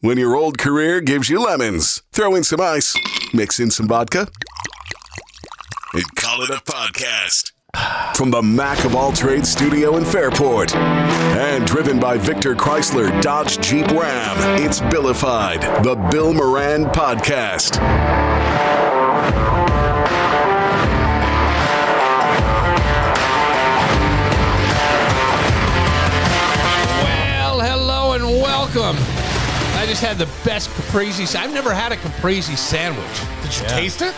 When your old career gives you lemons, throw in some ice, mix in some vodka, and call it a podcast. From the Mac of All Trades studio in Fairport, and driven by Victor Chrysler Dodge Jeep Ram, it's Billified, the Bill Moran Podcast. Well, hello and welcome. I just had the best caprese. I've never had a caprese sandwich. Did you taste it?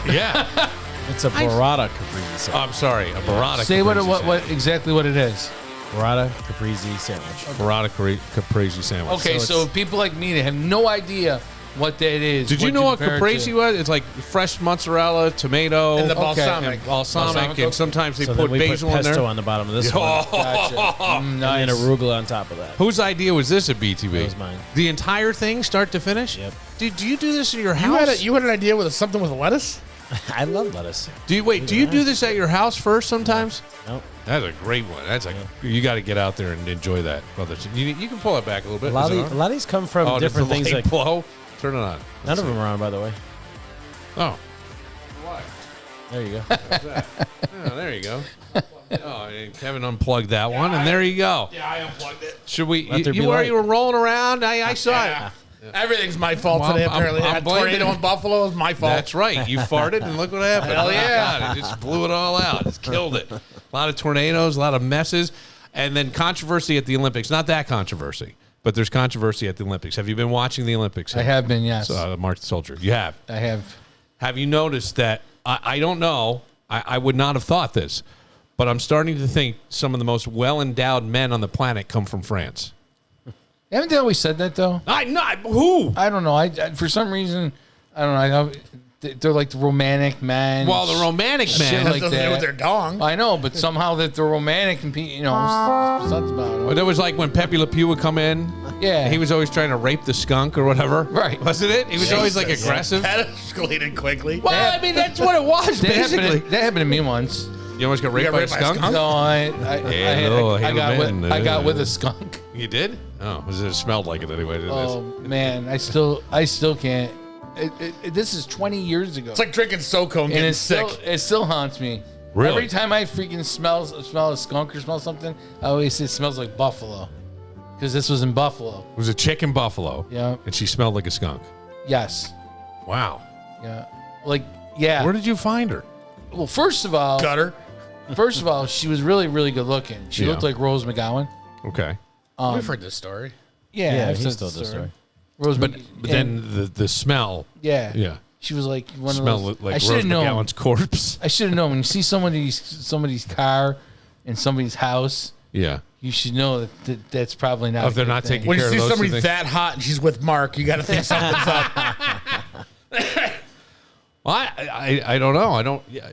Yeah. It's a burrata caprese sandwich. I'm sorry, a burrata. Say caprese what exactly what it is. Burrata caprese sandwich. Burrata caprese sandwich. Okay, so people like me that have no idea what that is. Did you know what caprese was? It's like fresh mozzarella, tomato, And the balsamic, and sometimes they So put then we basil put in there. pesto on the bottom of this one. Gotcha. And then arugula on top of that. Whose idea was this at BTV? That was mine. The entire thing, start to finish? Yep. Dude, do you do this in your You house? had an idea with something with lettuce? I love lettuce. Do you do this at your house first sometimes? Nope. That's a great one. You got to get out there and enjoy that. You can pull it back a little bit. A lot Is it of on? these come from different does the things. light Like blow? Turn it on. none of them are on, by the way. Oh. There you go. Oh, there you go. Oh, and Kevin unplugged that one, and there you go. Yeah, I unplugged it. Should we? Let there be You were light. rolling around. I saw it. Everything's my fault Well, today, I'm- apparently. I'm That blaming tornado it. in Buffalo is my fault. That's right. You farted, and look what happened. Hell Oh, my yeah. God, it just blew it all out. It's killed it. A lot of tornadoes, a lot of messes, and then controversy at the Olympics. Not that controversy, but there's controversy at the Olympics. Have you been watching the Olympics? I have been, yes. Mark the Soldier. You have. I have. Have you noticed that? I don't know. I would not have thought this, but I'm starting to think some of the most well-endowed men on the planet come from France. Haven't they always said that though? Who? I don't know. I for some reason I don't know. They're like the romantic men. Well, the romantic Shit man. like Nothing to do that. with their dong. I know, but somehow that they're romantic and something about it. That was like when Pepe Le Pew would come in. Yeah. He was always trying to rape the skunk or whatever. Right. Wasn't it? He was always like aggressive. That escalated quickly. Well, I mean, that's what it was, That basically. happened to me once. You almost got raped by a skunk? No, I got with a skunk. You did? Oh, it smelled like it anyway, didn't Oh man, I still can't. This is 20 years ago, It's like drinking SoCo and and getting it sick. still haunts me. Really? Every time I freaking smell a skunk or smell something, I always say it smells like buffalo, because this was in Buffalo. it? It was a chick in Buffalo. Yeah. And she smelled like a skunk. Yes. Wow. Yeah. Like yeah. Where did you find her? Well, first of all, Gutter. she was really, really good looking. She Yeah. looked like Rose McGowan. Okay. We've heard this story. Yeah, I've he said told the story. Rose But McGowan. then the smell. Yeah. Yeah. She was like one Smell of those. like I Rose should have known. McGowan's corpse. I should have known. When you see somebody's car in somebody's house, Yeah. you should know that that's probably not. Oh, if a they're good not thing. taking When care you of see those two somebody things. that hot and she's with Mark, you got to think something's up. Well, I don't know. I don't. Yeah,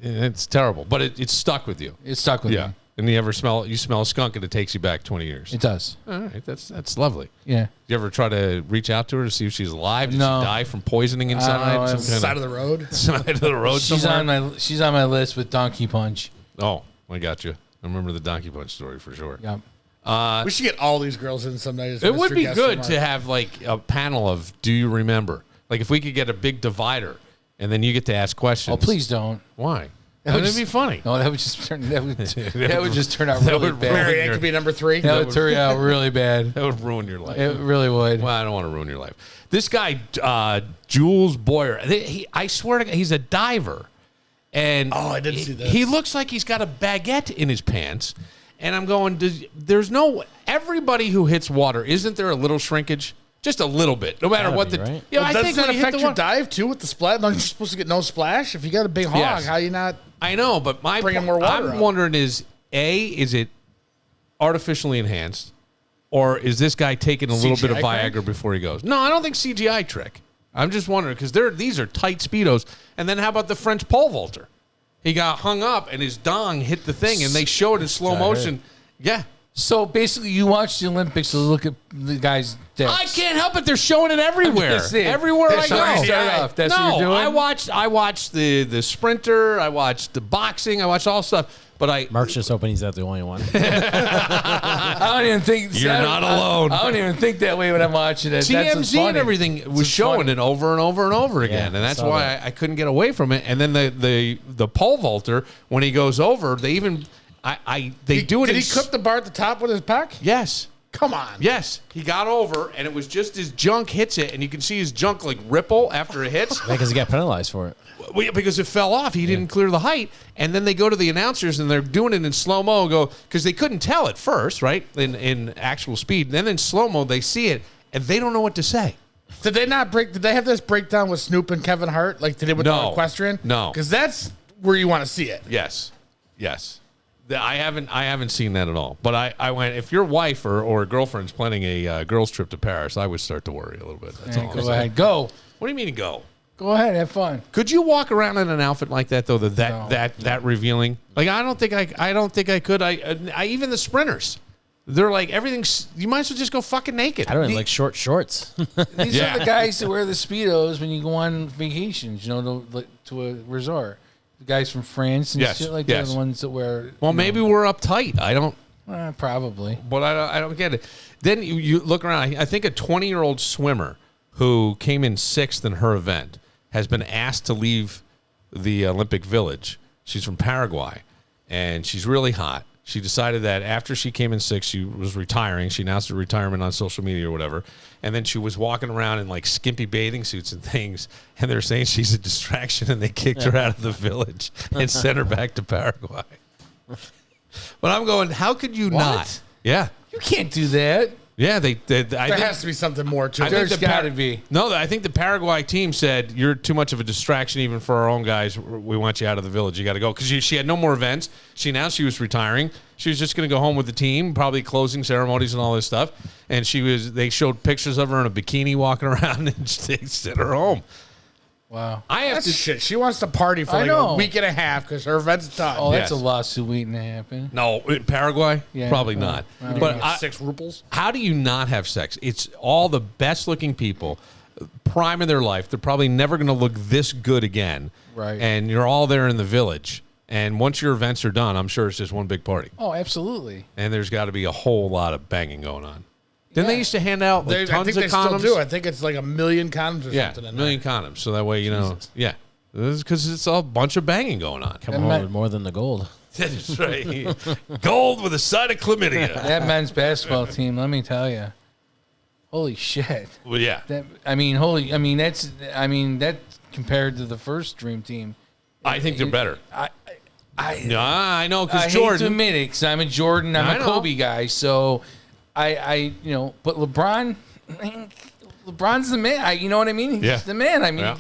it's terrible, but it's stuck with you. It stuck with Yeah. me. And you smell a skunk and it takes you back 20 years. It does. All right, that's lovely. Yeah. You ever try to reach out to her to see if she's alive? Did No. she die from poisoning I don't inside? know. Some kind Side of the road. side of the road She's somewhere? she's on my list with Donkey Punch. Oh, I got you. I remember the Donkey Punch story for sure. Yeah. We should get all these girls in some night. as It would Mr. be Guest good Mark. to have like a panel of Do You Remember? Like if we could get a big divider and then you get to ask questions. Oh, please don't. Why? That would That'd be just- funny. No, that would just turn. That would just turn out that really would bad. Mary ruin Ann could be number 3. That would turn out really bad. That would ruin your life. It really would. Well, I don't want to ruin your life. This guy, Jules Boyer, I swear to God, he's a diver. And Oh, I didn't see this. He looks like he's got a baguette in his pants. And I'm going, everybody who hits water, isn't there a little shrinkage? Just a little bit, no matter Gotta what be, the. right? Yeah, Well, I doesn't think that when you hit affect the your water, dive too with the splash? Aren't you supposed to get no splash? If you got a big hog, Yes. how you not? I know, but Bringing more water I'm up. wondering is it artificially enhanced, or is this guy taking a little bit of CGI Viagra before he goes? No, I don't think CGI trick. I'm just wondering because these are tight speedos. And then how about the French pole vaulter? He got hung up and his dong hit the thing, and they showed in slow motion. Yeah. So basically, you watch the Olympics to look at the guys' dicks. I can't help it. They're showing it everywhere. just saying. Everywhere I That's how go. you start off. That's no, what you're doing? I watched the sprinter. I watched the boxing. I watched all stuff. But Mark's just hoping he's not the only one. I don't even think You're not alone. I don't even think that way when I'm watching it. That's what's TMZ funny. and everything was It's showing funny. it over and over and over again, Yeah, and that's saw why that. I couldn't get away from it. And then the pole vaulter, when he goes over, they even they do it. Did in he clip the bar at the top with his pack? Yes. Come on. Yes, he got over, and it was just his junk hits it, and you can see his junk like ripple after it hits. Because he got penalized for it. Well, because it fell off. He didn't clear the height. And then they go to the announcers, and they're doing it in slow-mo and go, because they couldn't tell at first, right, in actual speed. Then in slow-mo, they see it, and they don't know what to say. Did they not break? Did they have this breakdown with Snoop and Kevin Hart like they did with the equestrian? No. Because that's where you want to see it. Yes. I haven't seen that at all. But I went, if your wife or girlfriend's planning a girls' trip to Paris, I would start to worry a little bit. That's all. Go ahead. Go. What do you mean go? Go ahead. Have fun. Could you walk around in an outfit like that though? That revealing? Like I don't think I could. I even the sprinters, they're like everything's. You might as well just go fucking naked. I don't like short shorts. These Yeah. are the guys that wear the Speedos when you go on vacations, to a resort. The guys from France and Yes, shit like that yes. are the ones that wear. Well, maybe we're uptight. I don't. Probably. But I don't get it. Then you look around. I think a 20-year-old swimmer who came in 6th in her event has been asked to leave the Olympic Village. She's from Paraguay, and she's really hot. She decided that after she came in 6th, she was retiring. She announced her retirement on social media or whatever. And then she was walking around in like skimpy bathing suits and things. And they're saying she's a distraction, and they kicked her out of the village and sent her back to Paraguay. But I'm going, how could you not? Yeah. You can't do that. Yeah, I There think, has to be something more to I it. think There's the got to be. No, I think the Paraguay team said, you're too much of a distraction even for our own guys. We want you out of the village. You got to go. Because she had no more events. She announced she was retiring. She was just going to go home with the team, probably closing ceremonies and all this stuff. And they showed pictures of her in a bikini walking around, and they sent her home. Wow. I have That's to. shit. She wants to party for I like know. a week and a half because her event's done. Oh, that's Yes. a lawsuit waiting to happen. No, in Paraguay? Yeah. Probably not. But 6 ruples. how do you not have sex? It's all the best looking people, prime of their life. They're probably never going to look this good again. Right. And you're all there in the village. And once your events are done, I'm sure it's just one big party. Oh, absolutely. And there's got to be a whole lot of banging going on. Didn't they used to hand out like, I tons think of they condoms? still do. I think it's like 1 million condoms or Yeah, something. a in million condoms. So that way, you know, yeah. Because it's a bunch of banging going on. Come home with more than the gold. That's right. Gold with a side of chlamydia. That men's basketball team, let me tell you. Holy shit. Well, yeah. That compared to the first dream team. I think they're better. I know, I because hate to Jordan. admit it, 'cause I'm a Jordan, I'm I a know. Kobe guy, so but LeBron's the man. You know what I mean? He's Yeah. the man. I mean, Yeah. you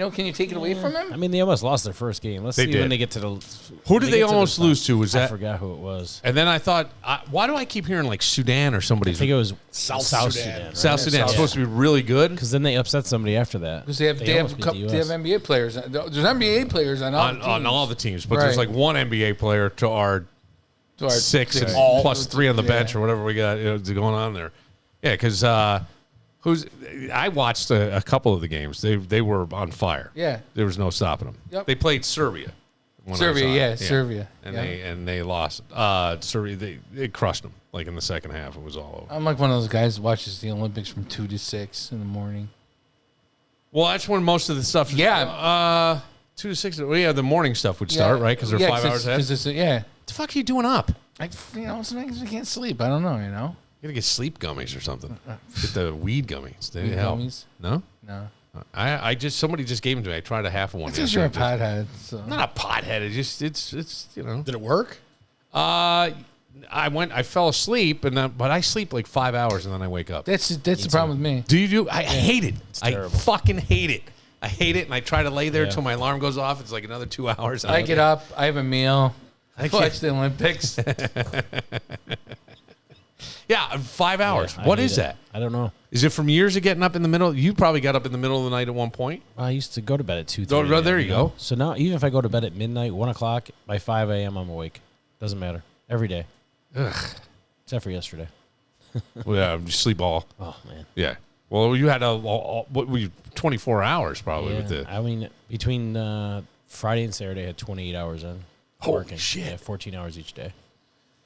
can't, can you take it away from him? I mean, they almost lost their first game. Let's They see did. when they get to the. Who did when they get to almost the- lose to? Was I that? forgot who it was. And then I thought, why do I keep hearing like Sudan or I somebody's? think it was South South Sudan. Sudan. South Sudan supposed to be really good Because then they upset somebody after that. Because they have almost beat the they have US. NBA players. There's NBA players on all the teams. on all the teams, but there's Right. like one NBA player to our To our 6 and All- plus 3 on the yeah. bench or whatever we got going on there. Yeah, because I watched a couple of the games. They were on fire. Yeah. There was no stopping them. Yep. They played Serbia. when I Serbia, saw it. yeah, Serbia. And Yeah. they lost. Serbia, they crushed them. Like in the second half, it was all over. I'm like one of those guys that watches the Olympics from 2 to 6 in the morning. Well, that's when most of the stuff. Yeah. 2 to 6. Well, yeah, the morning stuff would start, right? Because they're 5 hours ahead. Yeah. What the fuck are you doing up? Sometimes I can't sleep. I don't know, You gotta get sleep gummies or something. Get the weed gummies. They Weed help. gummies? No? No. somebody just gave them to me. I tried a half of one. It's because you're a yesterday. pothead. So. I'm not a pothead. It's Did it work? I fell asleep but I sleep like 5 hours and then I wake up. That's the problem with me. Do you do? I hate it. I terrible. fucking hate it. I hate it, and I try to lay there Yeah. till my alarm goes off. It's like another 2 hours. I get up, I have a meal, I can't- watch the Olympics. Yeah, 5 hours. I What hate is it. that? I don't know. Is it from years of getting up in the middle? You probably got up in the middle of the night at one point. I used to go to bed at 2:30. Oh, there you go. So now, even if I go to bed at midnight, 1 o'clock, by 5 a.m., I'm awake. Doesn't matter. Every day. Except for yesterday. Well, yeah, you sleep all. Oh, man. Yeah. Well, you had what were you 24 hours probably with Yeah. the. I mean, between Friday and Saturday, I had 28 hours in. Holy working. shit. Yeah, 14 hours each day.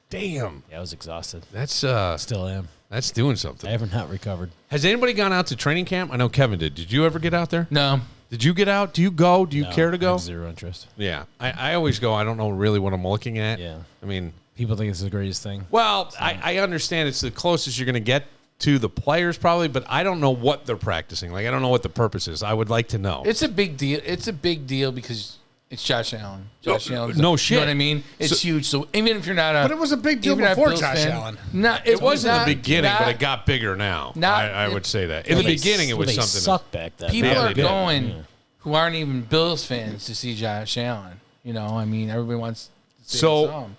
Damn. Yeah, I was exhausted. That's Still am. that's doing I something. haven't not recovered. Has anybody gone out to training camp? I know Kevin did. Did you ever get out there? No. Did you get out? Do you go? Do you No, care to I go? have zero interest. Yeah. I always go. I don't know really what I'm looking at. Yeah. I mean, People think it's the greatest thing. well, I understand it's the closest you're going to get to the players probably, but I don't know what they're practicing. Like, I don't know what the purpose is. I would like to know. It's a big deal. It's a big deal because it's Josh Allen. Josh Allen. no You shit. know what I mean? It's huge. So even if you're not But it was a big deal even if before Bills Josh fan, Allen. It was in the not- beginning, but not- it got bigger now. not- I would say that. In the beginning, it was they something. sucked back then. People Yeah, are they did. going who aren't even Bills fans to see Josh Allen. You know, I mean, everybody wants to see So- him.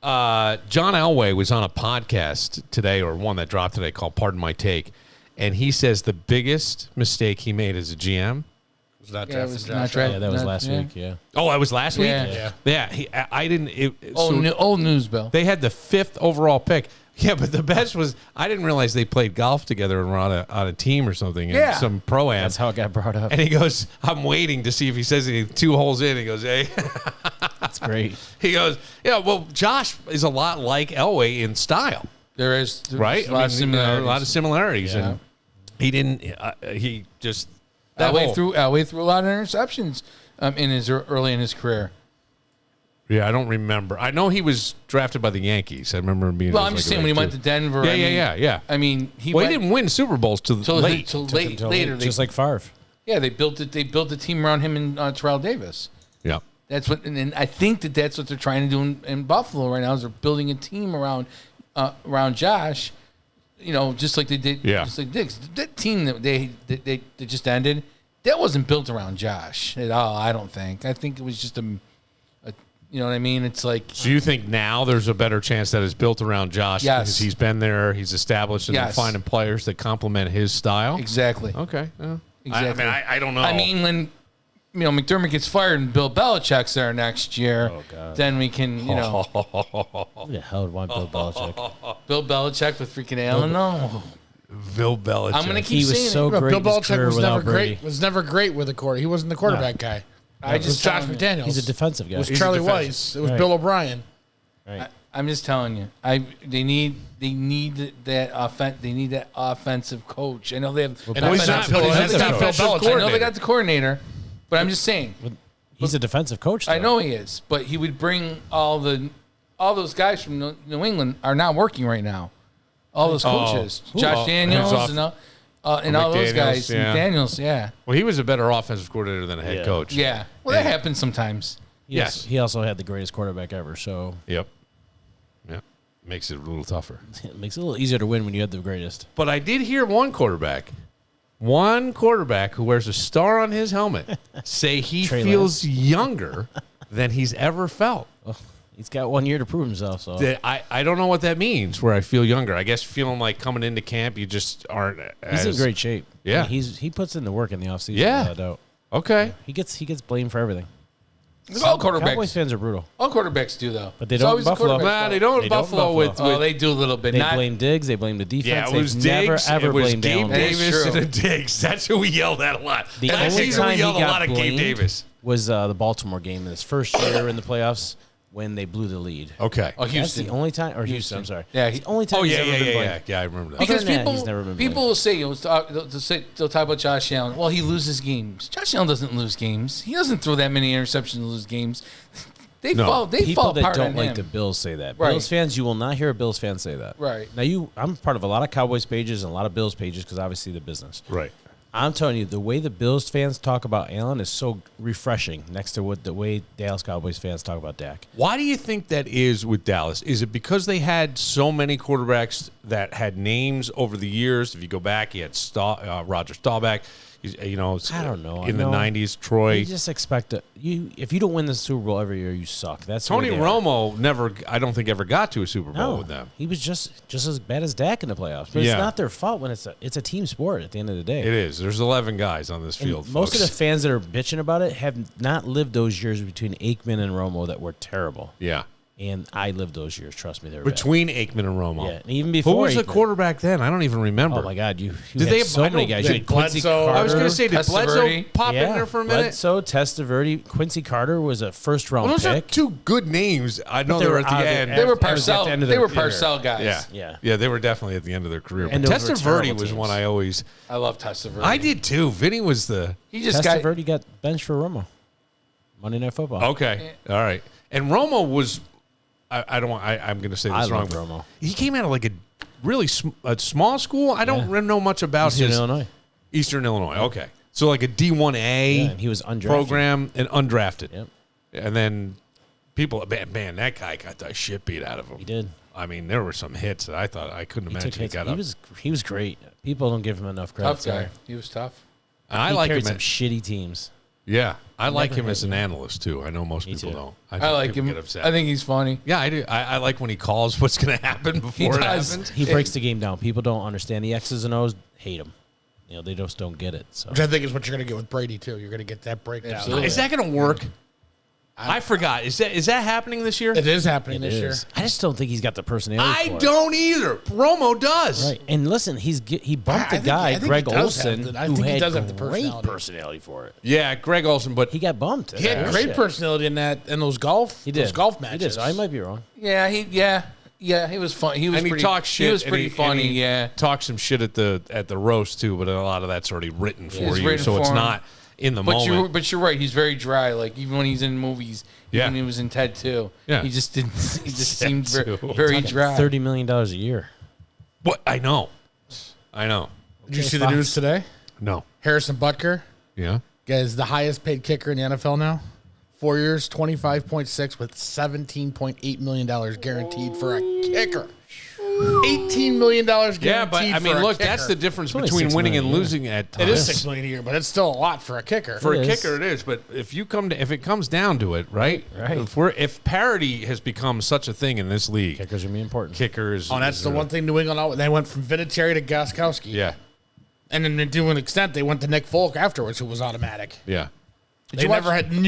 John Elway was on a podcast today, or one that dropped today, called Pardon My Take, and he says the biggest mistake he made as a GM. Was not Yeah, it drafting was Josh not Allen. drafted. Yeah, that was Not- last yeah. week. Yeah. Oh, that was last week. Yeah. Yeah. I didn't. Old news, Bill. They had the 5th overall pick. Yeah, but the best was I didn't realize they played golf together and were on a team or something. Yeah. Some pro-am. That's how it got brought up. And he goes, I'm waiting to see if he says anything 2 holes in. He goes, hey. That's great. He goes, yeah, well, Josh is a lot like Elway in style, There's right? a lot of similarities. A lot of similarities. Yeah. And he didn't, he just, that Elway whole- threw a lot of interceptions in his early in his career. Yeah, I don't remember. I know he was drafted by the Yankees. I remember him being. Well, I'm just saying when he went to Denver. Yeah. I mean, he Well, he went didn't win Super Bowls till late. till Took him late till later. late, just like Favre. Yeah, they built it. They built a team around him and Terrell Davis. Yeah. That's what, and I think that's what they're trying to do in Buffalo right now. Is they're building a team around Josh. You know, just like they did. Yeah. Just like Diggs. That team that they just ended. That wasn't built around Josh at all. I don't think. I think it was just a you know what I mean? It's like So you think now there's a better chance that it's built around Josh Yes. because he's been there, he's established, and they're Yes. finding players that complement his style? exactly. Okay. Yeah. Exactly. I don't know. I mean, when McDermott gets fired and Bill Belichick's there next year, then we can Who the hell would want Bill Belichick? Bill Belichick with freaking Allen. No, Bill Belichick. I'm gonna keep He saying was so it. great Bill in his Belichick career was never without Brady. great. Was never great with a quarter. He wasn't the quarterback guy. I It was just Josh telling you. McDaniels. He's a defensive guy. It was He's a Charlie defensive. Weiss. It was Right. Bill O'Brien. Right. I'm just telling you. They need that offensive coach. I know they have. And he's not Bill- he's he's not not Bill Bill Belichick. Belichick. I know they got the coordinator, but I'm just saying. He's a defensive coach. Though. I know he is, but he would bring all those guys from New England are not working right now. All those coaches, Josh Oh, Daniels off- and all those McDaniels, guys, yeah. McDaniels, yeah, Well, he was a better offensive coordinator than a head Yeah. coach. yeah. Well, that happens sometimes. Yes. He also had the greatest quarterback ever, so Yep. Yeah. Makes it a little tougher. it makes it a little easier to win when you have the greatest. But I did hear one quarterback who wears a star on his helmet say he Trey feels younger than he's ever felt. He's got 1 year to prove himself. So That I don't know what that means, where I feel younger. I guess feeling like coming into camp, you just aren't he's in great shape. Yeah. I mean, he puts in the work in the offseason. Yeah. Without a doubt. Okay. He gets blamed for everything. All Cowboys quarterbacks, fans are brutal. all quarterbacks do though. But they It's don't always the Buffalo. quarterback's Nah, fault. they don't They in don't Buffalo Buffalo. with Oh, they do a little bit. They Not blame Diggs. They blame the defense. yeah, it They've was never Diggs. ever It was blamed Gabe Allen. Davis true. and Diggs. That's who we yelled at a lot. The Last only season we time he yelled a got lot at Gabe blamed Davis. was the Baltimore game in his first year in the playoffs when they blew the lead. Okay. Oh, That's Houston. the only time, or Houston. I'm sorry. Yeah, It's the only time. Oh he's yeah, ever yeah, been yeah, blamed. yeah. Yeah, I remember that. Because Other than that, people, he's never been people blamed. will say, they'll talk about Josh Allen. Well, he loses games. Josh Allen doesn't lose games. He doesn't throw that many interceptions to lose games. They No. fall People that apart don't on like him. the Bills say that. Right. Bills fans, you will not hear a Bills fan say that. Right. Now, I'm part of a lot of Cowboys pages and a lot of Bills pages because obviously the business. Right. I'm telling you, the way the Bills fans talk about Allen is so refreshing next to what the way Dallas Cowboys fans talk about Dak. Why do you think that is with Dallas? Is it because they had so many quarterbacks that had names over the years? If you go back, you had Roger Staubach. I don't know. In I the know. ~90s, Troy. You just expect if you don't win the Super Bowl every year, you suck. That's the Tony way they are. Romo never, I don't think, ever got to a Super Bowl No, with them. he was just as bad as Dak in the playoffs. But Yeah. it's not their fault when it's a team sport at the end of the day. It is. There's 11 guys on this And field. most of folks. the fans that are bitching about it have not lived those years between Aikman and Romo that were terrible. Yeah. And I lived those years. Trust me, they were bad. Between Aikman and Romo. Yeah, and even before Who was the Aikman. quarterback then? I don't even remember. Oh my God, you Did had they have so many guys? You they had Quincy Bledsoe. Carter. I was going to say, did Bledsoe Testaverde? pop in there for a minute? Bledsoe, Testaverde, Quincy Carter was a first round Well, those pick. are two good names. I know they they were were at the out of end. it. They were At the Parcell. end of They their were career. Parcell guys. Yeah, they were definitely at the end of their career. And But those were Testaverde terrible was teams. one I always. I love Testaverde. I did too. Vinny was the. He just got. Testaverde got benched for Romo. Monday Night Football. Okay. All right. And Romo was. I don't want. I'm going to say this I wrong. love but Romo. He came out of like a really a small school. I don't Yeah. really know much about Eastern his Illinois. Eastern Illinois. Okay. So like a D1A Yeah, and he was undrafted. program and undrafted. Yep, And then people, man, that guy got the shit beat out of him. he did. I mean, there were some hits that I thought I couldn't He took imagine he hits. got He up. was great. People don't give him enough credit. Tough guy. sorry. He was tough. And I He like carried him. some shitty teams. Yeah, I like him never as an hit analyst too. I know most Me people too. don't. I think like people him. Get upset. I think he's funny. Yeah, I do. I like when he calls what's going to happen before it does. happens. He breaks the game down. People don't understand the X's and O's. Hate him. You know, they just don't get it. So Which I think is what you're going to get with Brady, too. You're going to get that breakdown. Absolutely. Is that going to work? I forgot. Is that happening this year? It is happening it this year. is. I just don't think he's got the personality. I for it. don't either. Romo does. Right, and listen, he bumped I a think- guy, I think he Greg does have Olson, the- I who think he had does have the great personality. personality for it. Yeah, Greg Olson, but He got bumped. He had Yeah, great shit. personality in those golf He did. those golf He matches. did. So I might be wrong. Yeah, he was fun. He was and he pretty, talks shit. He was and pretty funny. and he Yeah. talks some shit at the roast too, but a lot of that's already written for It's you, written so for it's him. not in the But moment. you're right. He's very dry. Like even when he's in movies, Yeah. even when he was in Ted 2, Yeah. he just didn't. He just Ted seemed very, 2. very dry. $30 million a year. What I know. Did you see the Fox. news today? No. Harrison Butker Yeah. is the highest paid kicker in the NFL now. 4 years, 25.6 with $17.8 million guaranteed for a kicker. $18 million guaranteed. Yeah, but I mean, for a look, kicker. that's the difference only between $6 winning million and a year. losing at times. It is $6 million a year, but it's still a lot for a kicker. For a It is. kicker, it is. But if it comes down to it, right? Right. If parity has become such a thing in this league, Kickers are going to be important. kickers. Oh, that's the one thing New England. They went from Vinatieri to Gostkowski. Yeah, And then to an extent, they went to Nick Folk afterwards, who was automatic. yeah. You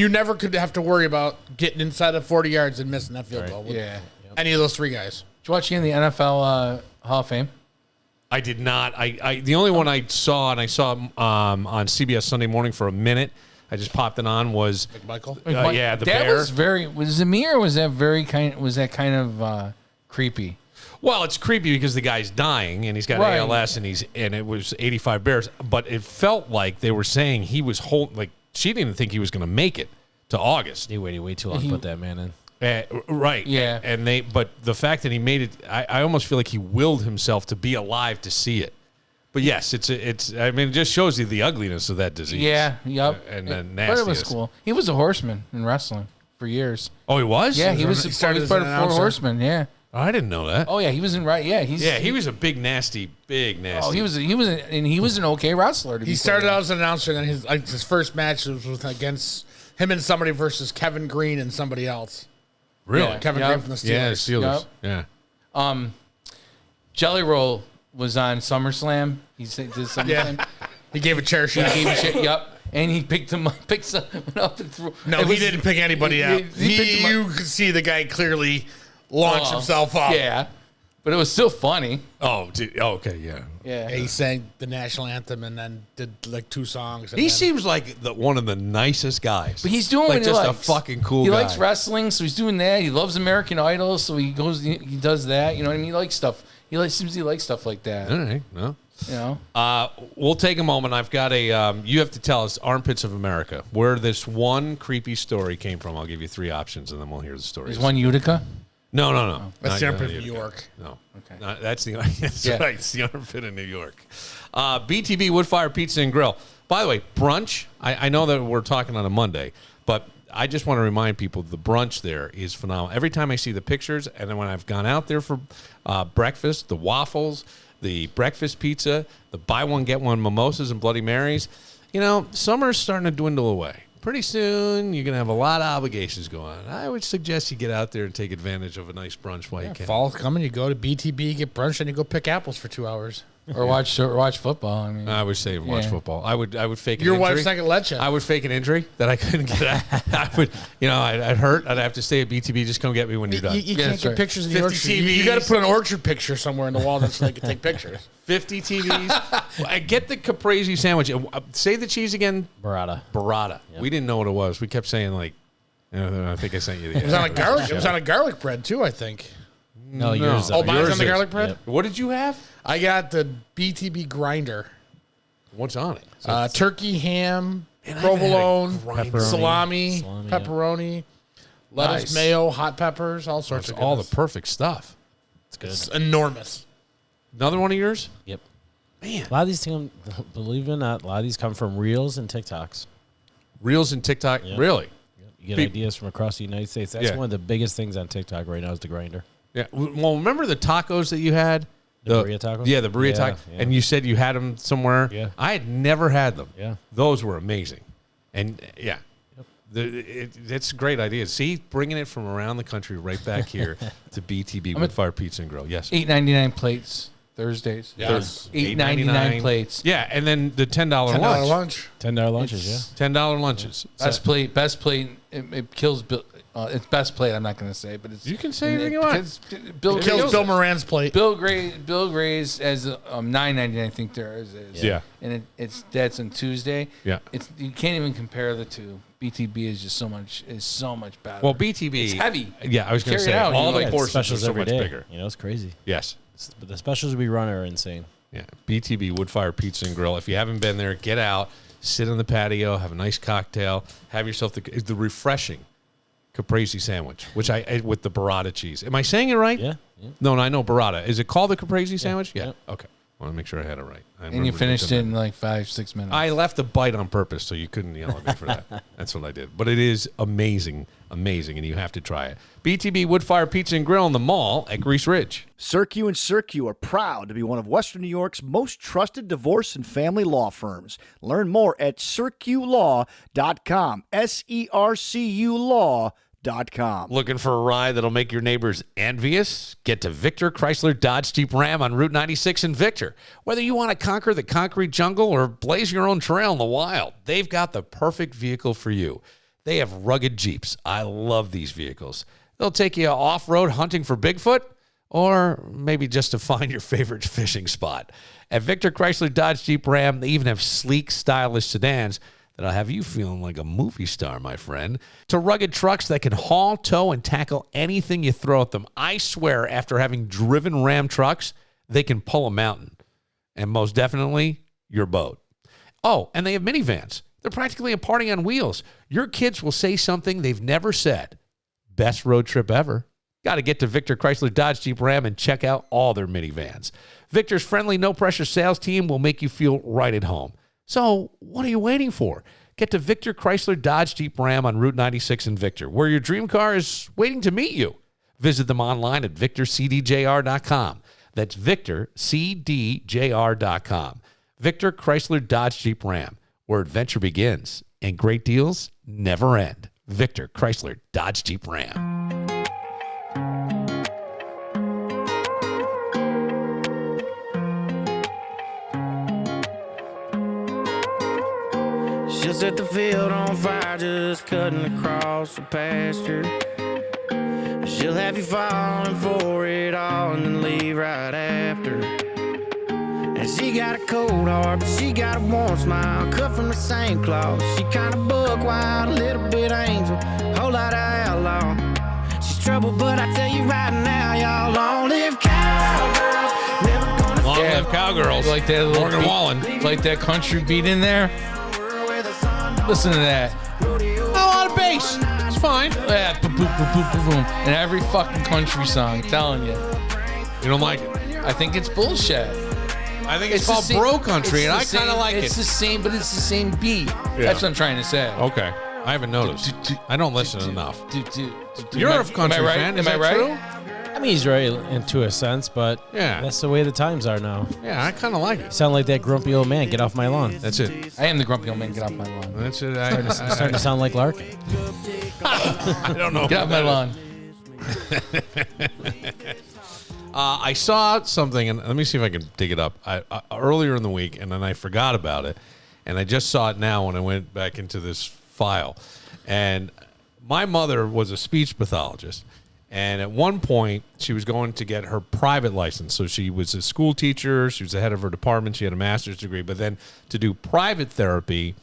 never could have to worry about getting inside of 40 yards and missing that field goal with Yeah. any of those three guys. Did you watch any of the NFL Hall of Fame? I did not. I the only one I saw, and I saw on CBS Sunday Morning for a minute. I just popped it on. Was Michael? the that bear? was very. Was it me or was that very kind? Was that kind of creepy? Well, it's creepy because the guy's dying and he's got Right. ALS and it was 85 Bears, but it felt like they were saying he was like she didn't think he was going to make it to August. He waited way too long to put that man in. Right. Yeah. But the fact that he made it, I almost feel like he willed himself to be alive to see it. But yes, I mean, it just shows you the ugliness of that disease. Yeah. Yep. And then But it was nastiness. cool. He was a horseman in wrestling for years. Oh, he was? Yeah, he was He part started of as Four an announcer. Horsemen. Yeah. Oh, I didn't know that. Oh yeah, he was in right. Yeah, He was a big nasty. Oh, he was an okay wrestler. To He be started quite out as an announcer, and then his first match was against him and somebody versus Kevin Green and somebody else. Really? Yeah. Kevin Green from the Steelers. Yeah, Steelers. Yep. Yeah. Jelly Roll was on SummerSlam. He did SummerSlam. Yeah. He gave a chair He shot. gave a shit. Yep. And he picked someone up and threw. No, it he was- didn't pick anybody up. he picked him up. You could see the guy clearly launch himself up. Yeah, but it was still funny. Oh, okay, yeah. Yeah. He sang the national anthem and then did like two songs. And He then- seems like one of the nicest guys. But he's doing like what he just likes. a fucking cool He guy. likes wrestling, so he's doing that. He loves American Idol, so he goes. He does that. You know what I mean? He likes stuff. Seems he likes stuff like that. All right, no. You know. We'll take a moment. I've got a. You have to tell us Armpits of America, where this one creepy story came from. I'll give you three options, and then we'll hear the story. There's one Utica. No. That's Not the armpit of Utica. New York. No. Okay. That's the. That's Yeah. right. It's the armpit of New York. BTB Woodfire Pizza and Grill. By the way, brunch. I know that we're talking on a Monday, but I just want to remind people the brunch there is phenomenal. Every time I see the pictures, and then when I've gone out there for breakfast, the waffles, the breakfast pizza, the buy one get one mimosas and Bloody Marys, summer's starting to dwindle away. Pretty soon, you're going to have a lot of obligations going on. I would suggest you get out there and take advantage of a nice brunch while you can. Fall's coming. You go to BTB, get brunch, and you go pick apples for 2 hours. Or watch football. I mean, I would say watch football. I would fake an Your injury. wife's not gonna let you. I would fake an injury that I couldn't get out. I would, I'd hurt. I'd have to stay at BTB. Just come get me when you're done. You can't that's get right. pictures of the 50 orchard. TVs. You got to put an orchard picture somewhere in the wall so they can take pictures. 50 TVs. I get the caprese sandwich. Say the cheese again. Burrata. Burrata. Yep. We didn't know what it was. We kept saying like, I think I sent you the. It was on a garlic. It was on a garlic bread too, I think. No, yours. Oh, mine's yours on the is. garlic bread. Yep. What did you have? I got the BTB grinder. What's on it? Turkey, ham, Man, I haven't had a provolone, grinder. salami, Salami, pepperoni, lettuce, Nice. mayo, hot peppers, all sorts That's of all the goodness. perfect stuff. It's good. It's enormous. Another one of yours? Yep. Man. A lot of these things, believe it or not, a lot of these come from Reels and TikToks. Reels and TikTok. Yep. Really? You get Peop- ideas from across the United States. That's Yeah. one of the biggest things on TikTok right now is the grinder. Yeah. Well, remember the tacos that you had? The burrito tacos? Yeah, the burrito Yeah, tacos. yeah. And you said you had them somewhere. Yeah. I had never had them. Yeah. Those were amazing. And yeah. It's a great idea. See, bringing it from around the country right back here to BTB Wood Fire Pizza and Grill. Yes. $8.99 plates Thursdays. Yes. $8.99 plates. Yeah, and then the $10 $10 lunch. lunch. $10 lunches, yeah. $10 lunches. Best plate. It kills Bill. It's best plate. I'm not going to say, but it's You can say anything you want. it's- Bill It kills Bill Moran's plate. Bill Gray's as $9.99. I think there is. Yeah. And that's on Tuesday. Yeah. You can't even compare the two. BTB is just so much better. Well, BTB. It's heavy. Yeah, I was going to Carry say it out, all you the know, It's portions are specials so every much day. bigger. You know, it's crazy. Yes. But the specials we run are insane. Yeah. BTB Wood Fire Pizza and Grill. If you haven't been there, get out, sit on the patio, have a nice cocktail, have yourself the refreshing caprese sandwich, which I ate with the burrata cheese. Am I saying it right? Yeah. No, I know burrata. Is it called the caprese sandwich? Yeah. Yep. Okay. I want to make sure I had it right. And you finished it in like 5-6 minutes. I left a bite on purpose, so you couldn't yell at me for that. That's what I did. But it is amazing, and you have to try it. BTB Wood Fire Pizza and Grill in the mall at Grease Ridge. Cirque and Cirque are proud to be one of Western New York's most trusted divorce and family law firms. Learn more at circulaw.com. SERCU Law.com. Looking for a ride that'll make your neighbors envious? Get to Victor Chrysler Dodge Jeep Ram on Route 96 in Victor. Whether you want to conquer the concrete jungle or blaze your own trail in the wild, they've got the perfect vehicle for you. They have rugged Jeeps. I love these vehicles. They'll take you off-road hunting for Bigfoot or maybe just to find your favorite fishing spot. At Victor Chrysler Dodge Jeep Ram, they even have sleek, stylish sedans that'll have you feeling like a movie star, my friend. To rugged trucks that can haul, tow, and tackle anything you throw at them. I swear, after having driven Ram trucks, they can pull a mountain. And most definitely, your boat. Oh, and they have minivans. They're practically a party on wheels. Your kids will say something they've never said. Best road trip ever. Got to get to Victor Chrysler Dodge Jeep Ram and check out all their minivans. Victor's friendly, no-pressure sales team will make you feel right at home. So what are you waiting for? Get to Victor Chrysler Dodge Jeep Ram on Route 96 in Victor, where your dream car is waiting to meet you. Visit them online at victorcdjr.com. That's victorcdjr.com. Victor Chrysler Dodge Jeep Ram, where adventure begins and great deals never end. Victor Chrysler Dodge Jeep Ram. She'll set the field on fire, just cutting across the pasture. She'll have you falling for it all and then leave right after. And she got a cold heart, but she got a warm smile, cut from the same cloth. She kinda buck wild, a little bit angel, whole lot of outlaw. She's trouble, but I tell you right now, y'all, long live cowgirls, never gonna Long Yeah. live Cowgirls. like that little Morgan beat- Wallen. like that country beat in there. Listen to that. A lot of bass. It's fine. Yeah, boom, boom, boom, boom, boom, boom. And every fucking country song, telling you. You don't like it? I think it's bullshit. I think it's the called same- bro country, and I it's the kind of same- like It's it. the same, but it's the same beat. That's what I'm trying to say. Okay. I haven't noticed. I don't listen enough. You're Am a country I right? fan. Is Am I that right? true? I mean, he's right into a sense, but Yeah. that's the way the times are now. Yeah, I kind of like You it. sound like that grumpy old man. Get off my lawn. That's it. I am the grumpy old man. Get off my lawn. That's it. Starting to sound like Larkin. I don't know. Get off my lawn. I saw something, and let me see if I can dig it up. Earlier in the week, and then I forgot about it, and I just saw it now when I went back into this file. And my mother was a speech pathologist, and at one point, she was going to get her private license. So she was a school teacher. She was the head of her department. She had a master's degree. But then to do private therapy,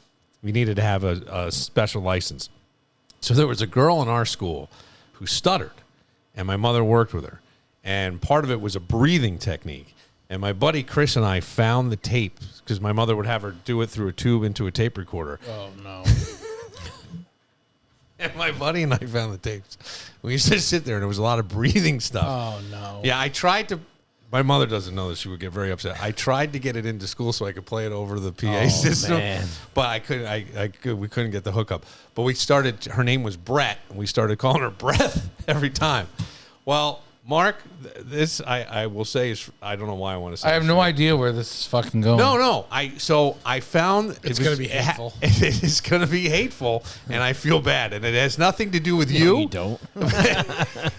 we needed to have a special license. So there was a girl in our school who stuttered, and my mother worked with her. And part of it was a breathing technique. And my buddy Chris and I found the tape because my mother would have her do it through a tube into a tape recorder. Oh, no. And my buddy and I found the tapes. We used to sit there, and there was a lot of breathing stuff. Oh, no. Yeah, I tried to. My mother doesn't know this. She would get very upset. I tried to get it into school so I could play it over the PA system, man. but I couldn't. We couldn't get the hookup. But we started. Her name was Brett, and we started calling her Breath every time. Well, Mark, this I will say is I don't know why I want to say. I have no idea where this is fucking going. No. I found It's going to be hateful. It is going to be hateful, and I feel bad, and it has nothing to do with you. You don't.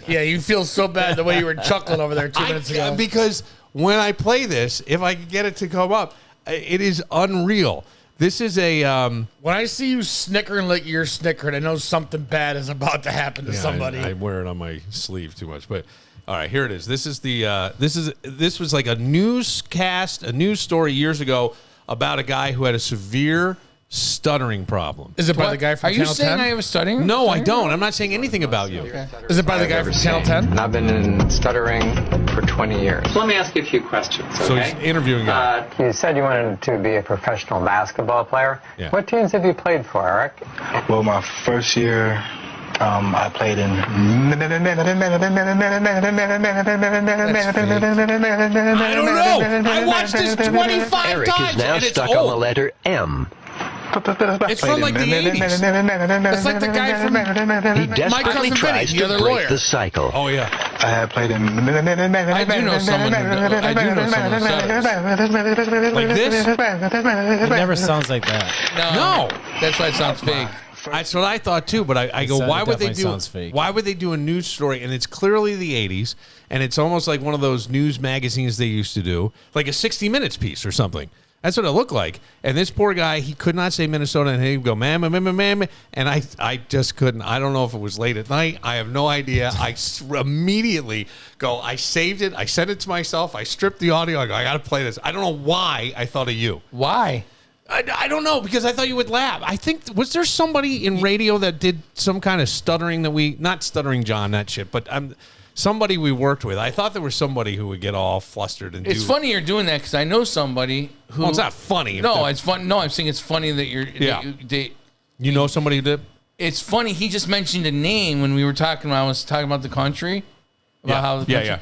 Yeah, you feel so bad the way you were chuckling over there 2 minutes ago. Because when I play this, if I can get it to come up, it is unreal. This is a When I see you snickering like you're snickering, I know something bad is about to happen to somebody. I wear it on my sleeve too much, but all right, here it is. This is the this was like a newscast, a news story years ago about a guy who had a severe stuttering problem. Is it by the guy from Are you Channel saying 10? I have a stuttering? No, I don't. I'm not saying anything about you. Is it by the guy from Channel 10? And I've been in stuttering for 20 years. Let me ask you a few questions, So okay? he's interviewing you. You said you wanted to be a professional basketball player. Yeah. What teams have you played for, Eric? Well, my first year, I played in. I don't know. I watched this 25 Eric times, is now and it's stuck on the old. letter M. It's from like the 80s. It's like the guy from He desperately Cousin tries Vinny, the to other break lawyer. the cycle. Oh yeah. I had played in. I do know someone who stutters. Like this? It never sounds like that. No. That's why it sounds fake. That's what I thought too, but I go, It why would they definitely do? sounds fake. Why would they do a news story? And it's clearly the '80s, and it's almost like one of those news magazines they used to do, like a 60 Minutes piece or something. That's what it looked like. And this poor guy, he could not say Minnesota, and he'd go, ma'am, and I just couldn't. I don't know if it was late at night. I have no idea. I immediately go, I saved it. I sent it to myself. I stripped the audio. I go, I got to play this. I don't know why I thought of you. Why? I don't know, because I thought you would laugh. I think, was there somebody in radio that did some kind of stuttering that not stuttering John, that shit, but somebody we worked with. I thought there was somebody who would get all flustered and It's funny you're doing that because I know somebody who. Well, it's not funny. No, it's fun. No, I'm saying it's funny that you're. Yeah. You know somebody who did? It's funny. He just mentioned a name when we were talking. When I was talking about the country. About how the country. Yeah.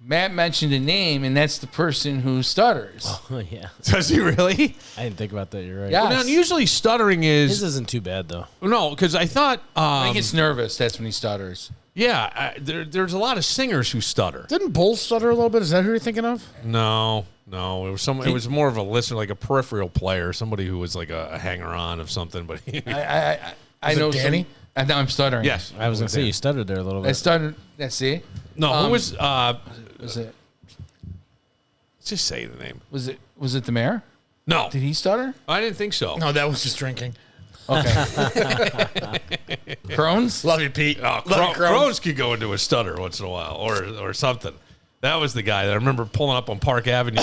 Matt mentioned a name, and that's the person who stutters. Oh, yeah. Does he really? I didn't think about that. You're right. Yeah. Well, now, usually stuttering His is... isn't too bad, though. No, because I thought... When he gets nervous, that's when he stutters. Yeah, there's a lot of singers who stutter. Didn't Bull stutter a little bit? Is that who you're thinking of? No. It was it was more of a listener, like a peripheral player, somebody who was like a hanger-on of something. But I know Danny? And now I'm stuttering. Yes, I was going to say, you stuttered there a little bit. I stuttered. Let's see. No, who was? Was it? Just say the name. Was it the mayor? No, Did he stutter? I didn't think so. No, that was just drinking. Okay. Crohn's? Love you, Pete. Oh, Love you, Crohn's could go into a stutter once in a while, or something. That was the guy that I remember pulling up on Park Avenue,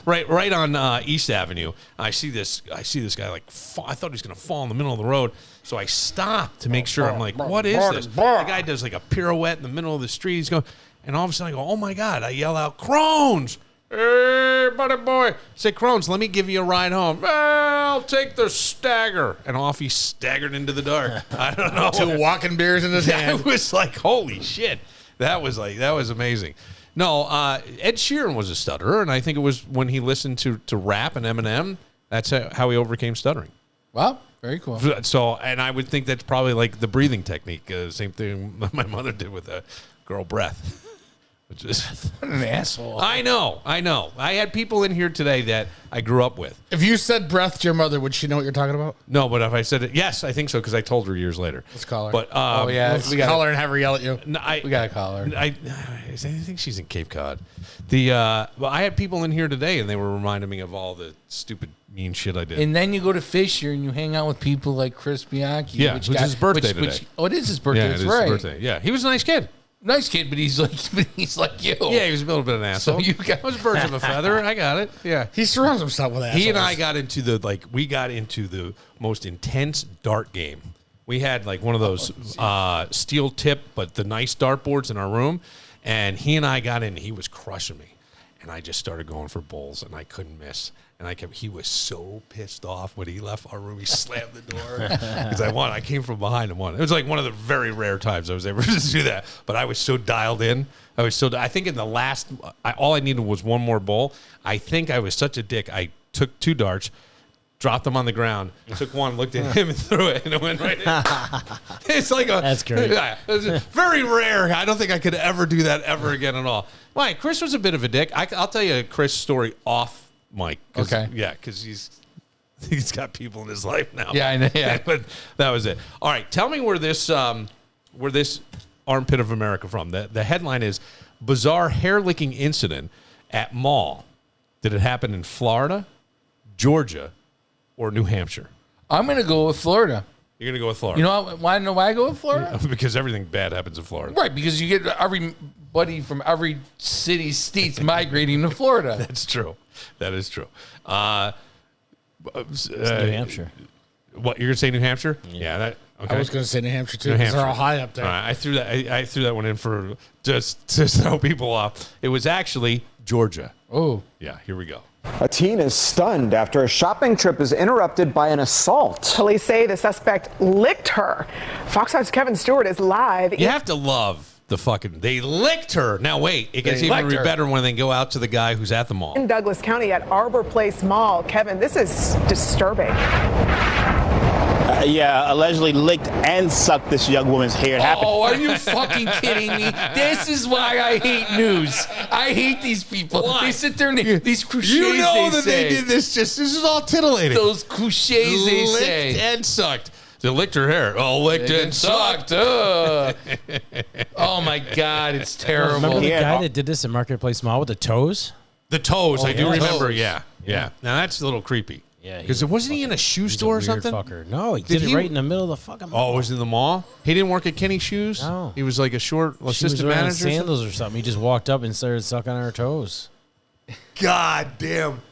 right on East Avenue. I see this guy like I thought he was going to fall in the middle of the road, so I stopped to make sure. I'm like, what is this? The guy does like a pirouette in the middle of the street. He's going, and all of a sudden I go, oh my God! I yell out, Crohn's! Hey, buddy boy. I say, Crohn's, let me give you a ride home. I'll take the stagger. And off he staggered into the dark. I don't know. 2 walking beers in his hand. It was like, holy shit. That was amazing. No, Ed Sheeran was a stutterer, and I think it was when he listened to rap and Eminem, that's how he overcame stuttering. Wow. Very cool. So, and I would think that's probably like the breathing technique. Same thing my mother did with a girl breath. Which is, What an asshole. I know. I had people in here today that I grew up with. If you said breath to your mother, would she know what you're talking about? No, but if I said it, yes, I think so because I told her years later. Let's call her. But Oh, yeah. Let's call her and have her yell at you. We got to call her. I think she's in Cape Cod. Well, I had people in here today, and they were reminding me of all the stupid, mean shit I did. And then you go to Fisher and you hang out with people like Chris Bianchi. Yeah, which is his birthday today. Oh, it is his birthday. Yeah, That's it is right. his birthday. Yeah, he was a nice kid. Nice kid, but he's like you. Yeah, he was a little bit of an asshole. So you got I was birds of a feather. I got it. Yeah. He surrounds himself with assholes. He and I got into the most intense dart game. We had like one of those steel tip, but the nice dartboards in our room, and he and I got in. He was crushing me, and I just started going for bowls, and I couldn't miss. And he was so pissed off when he left our room. He slammed the door because I won. I came from behind and won. It was like one of the very rare times I was able to do that. But I was so dialed in. I think in the last, all I needed was one more bowl. I think I was such a dick. I took 2 darts, dropped them on the ground, took one, looked at him, and threw it, and it went right in. It's like That's great. Yeah, it's very rare. I don't think I could ever do that ever again at all. Why? Chris was a bit of a dick. I'll tell you a Chris story off mic. Okay. Yeah, because he's got people in his life now. Yeah, I know. Yeah. But that was it. All right, tell me where this armpit of America from. The headline is bizarre hair licking incident at mall. Did it happen in Florida, Georgia, or New Hampshire? I'm going to go with Florida. You're going to go with Florida. You know why I go with Florida? Because everything bad happens in Florida. Right, because you get everybody from every city, states migrating to Florida. That's true. That is true. It's New Hampshire. What, you're going to say New Hampshire? Yeah. Okay. I was going to say New Hampshire too New because they're Hampshire. all high up there. All right, I threw that one in for just to throw people off. It was actually Georgia. Oh. Yeah, here we go. A teen is stunned after a shopping trip is interrupted by an assault. Police say the suspect licked her. Fox 5's Kevin Stewart is live. You have to love they licked her. Now wait, it gets even better when they go out to the guy who's at the mall. In Douglas County at Arbor Place Mall. Kevin, this is disturbing. Yeah, allegedly licked and sucked this young woman's hair. Oh, are you fucking kidding me? This is why I hate news. I hate these people. Why? They sit there and these cliches You know that say. they did this. This is all titillating. Those cliches they licked say. and sucked. They licked her hair. Oh, licked and sucked. Oh my God, it's terrible. Remember the guy that did this at Marketplace Mall with the toes? The toes, I do yeah. remember. Toes. Yeah. Now that's a little creepy. Yeah, because wasn't he in a shoe store or something? Fucker. No, he did it right in the middle of the fucking mall. Oh, was it in the mall? He didn't work at Kenny's Shoes? No. He was like a short She was assistant wearing manager? sandals or something. He just walked up and started sucking on her toes. God damn.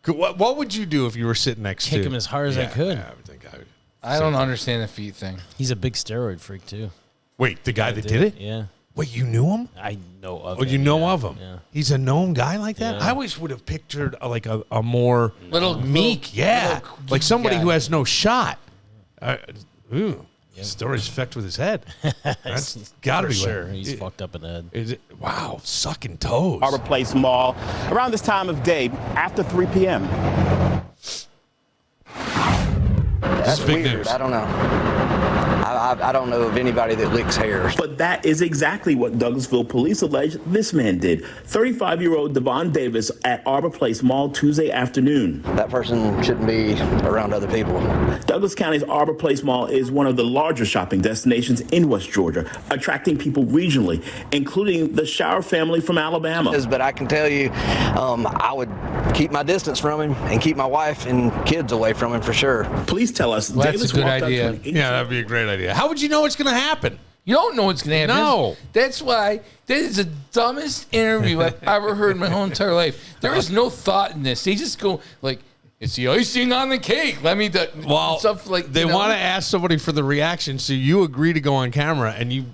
What would you do if you were sitting next to Kick him as hard as I could. Yeah, I would think I would. I don't understand the feet thing. He's a big steroid freak, too. Wait, the guy that did it? Yeah. Wait, you knew him? I know of him. Oh, you know of him? Yeah. He's a known guy like that? Yeah. I always would have pictured like a more little meek, like somebody who has no shot. Story's fucked with his head. That's got to be sure. what- He's fucked up in the head. Is it? Wow, sucking toes. Arbor Place Mall around this time of day after 3 p.m. That's big weird. news. I don't know. I don't know of anybody that licks hairs. But that is exactly what Douglasville police allege this man did. 35-year-old Devon Davis at Arbor Place Mall Tuesday afternoon. That person shouldn't be around other people. Douglas County's Arbor Place Mall is one of the larger shopping destinations in West Georgia, attracting people regionally, including the Shower family from Alabama. But I can tell you, I would keep my distance from him and keep my wife and kids away from him for sure. Police tell us Davis walked up to idea. an Yeah, that'd be a great idea. How would you know it's going to happen? You don't know what's going to happen. No. That's why this is the dumbest interview I've ever heard in my whole entire life. There is no thought in this. They just go like, it's the icing on the cake. Let me stuff like they want to ask somebody for the reaction, so you agree to go on camera, and you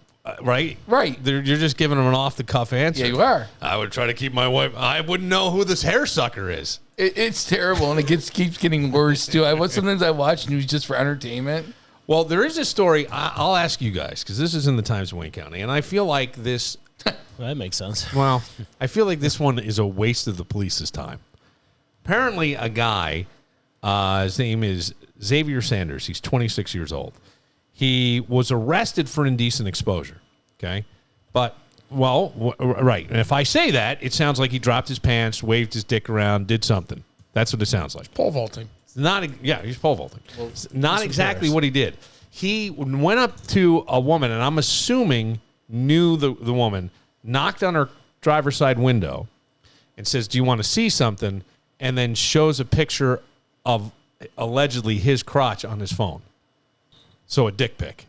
right. You're just giving them an off the cuff answer. Yeah, you are. I would try to keep my wife. I wouldn't know who this hair sucker is. It's terrible, and it keeps getting worse too. Sometimes I watch news just for entertainment. Well, there is a story. I'll ask you guys because this is in the Times of Wayne County, and I feel like this. Well, that makes sense. Well, I feel like this one is a waste of the police's time. Apparently, a guy, his name is Xavier Sanders. He's 26 years old. He was arrested for indecent exposure. Okay, but Well, right. And if I say that, it sounds like he dropped his pants, waved his dick around, did something. That's what it sounds like. Pole vaulting. He's pole vaulting. Well, not exactly what he did. He went up to a woman, and I'm assuming knew the woman, knocked on her driver's side window, and says, "Do you want to see something?" And then shows a picture of allegedly his crotch on his phone. So a dick pic.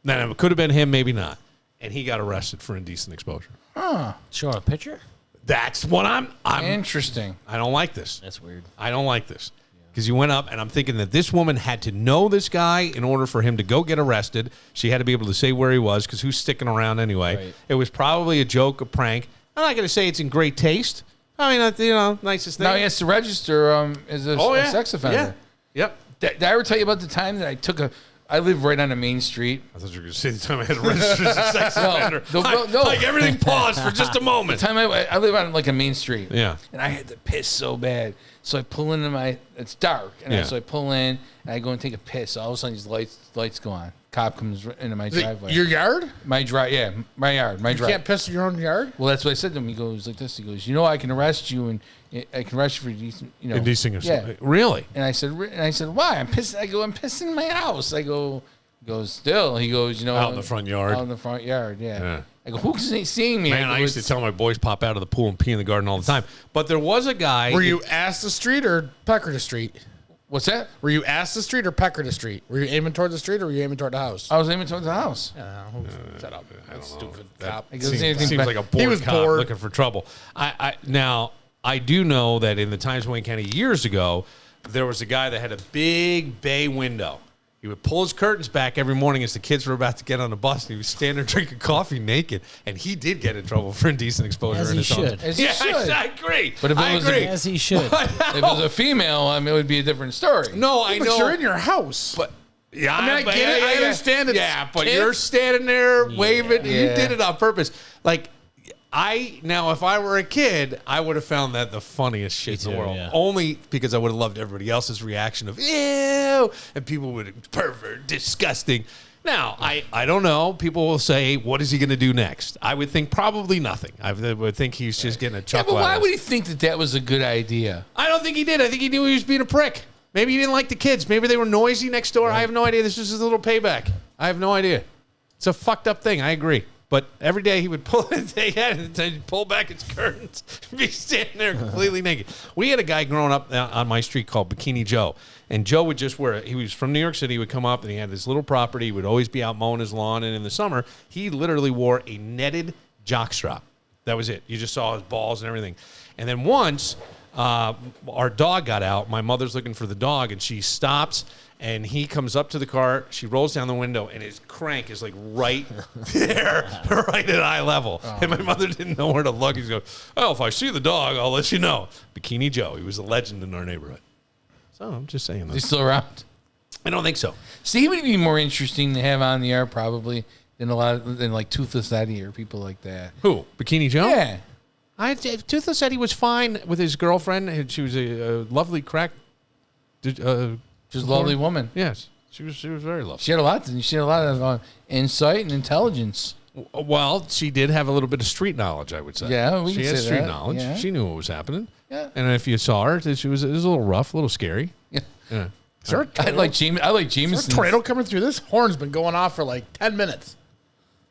Now, it could have been him, maybe not. And he got arrested for indecent exposure. Huh. Show a picture? That's what I'm interesting. I don't like this. That's weird. I don't like this. Because you went up, and I'm thinking that this woman had to know this guy in order for him to go get arrested. She had to be able to say where he was, because who's sticking around anyway? Right. It was probably a joke, a prank. I'm not going to say it's in great taste. I mean, nicest thing. Now he has to register as a sex offender. Yeah. Yep. Did I ever tell you about the time that I took I live right on a main street. I thought you were going to say the time I had to register as a sex offender. No. Like everything paused for just a moment. The time I live on like a main street. Yeah. And I had to piss so bad. So I pull into it's dark. And so I pull in and I go and take a piss. All of a sudden these lights go on. Cop comes into my driveway. Your yard? My yard. You can't piss in your own yard? Well, that's what I said to him. He goes like this. He goes, I can arrest you and I can arrest you for decent, indecent. Yeah. Really? And I said, why? I'm pissing. I go, I'm pissing in my house. I go. He goes, still. He goes, out in the front yard. Out in the front yard, yeah. I go, who's seeing me? Man, I used to tell my boys pop out of the pool and pee in the garden all the time. But there was a guy. Were you ass the street or pecker the street? What's that? Were you ass the street or pecker the street? Were you aiming toward the street or were you aiming toward the house? I was aiming towards the house. Shut up. I don't know. Stupid cop. Seems like a bored cop looking for trouble. Now, I do know that in the Times Wayne County years ago, there was a guy that had a big bay window. He would pull his curtains back every morning as the kids were about to get on the bus, and he was standing there drinking coffee naked. And he did get in trouble for indecent exposure. As he should. As he should. I agree. But if it was as he should. If it was a female, it would be a different story. No, I know. But you're in your house. But yeah, I get it. I understand it. Yeah, but you're standing there waving. You did it on purpose. Like, now, if I were a kid, I would have found that the funniest shit in the world. Yeah. Only because I would have loved everybody else's reaction of, ew, and people would, pervert, disgusting. Now, I don't know. People will say, what is he going to do next? I would think probably nothing. I would think he's just getting a chuckle. Yeah, but why would he think that was a good idea? I don't think he did. I think he knew he was being a prick. Maybe he didn't like the kids. Maybe they were noisy next door. Right. I have no idea. This was his little payback. I have no idea. It's a fucked up thing. I agree. But every day he would pull back his curtains and be standing there completely naked. We had a guy growing up on my street called Bikini Joe. And Joe would just he was from New York City. He would come up and he had this little property. He would always be out mowing his lawn. And in the summer, he literally wore a netted jockstrap. That was it. You just saw his balls and everything. And then once our dog got out, my mother's looking for the dog, and she stops. And he comes up to the car. She rolls down the window, and his crank is like right there, right at eye level. Oh. And my mother didn't know where to look. He's going, "Oh, if I see the dog, I'll let you know." Bikini Joe. He was a legend in our neighborhood. So I'm just saying that. Is he still around? I don't think so. See, he would be more interesting to have on the air probably than like Toothless Eddie or people like that. Who? Bikini Joe? Yeah. Toothless Eddie was fine with his girlfriend. She was a lovely crack. Just a lovely woman. Yes, she was very lovely. She had a lot of insight and intelligence. Well, she did have a little bit of street knowledge, I would say. Yeah, she had street knowledge. Yeah. She knew what was happening. Yeah, and if you saw her, it was a little rough, a little scary. Yeah. I like Jameson. Is there a tornado coming through? This horn's been going off for like 10 minutes.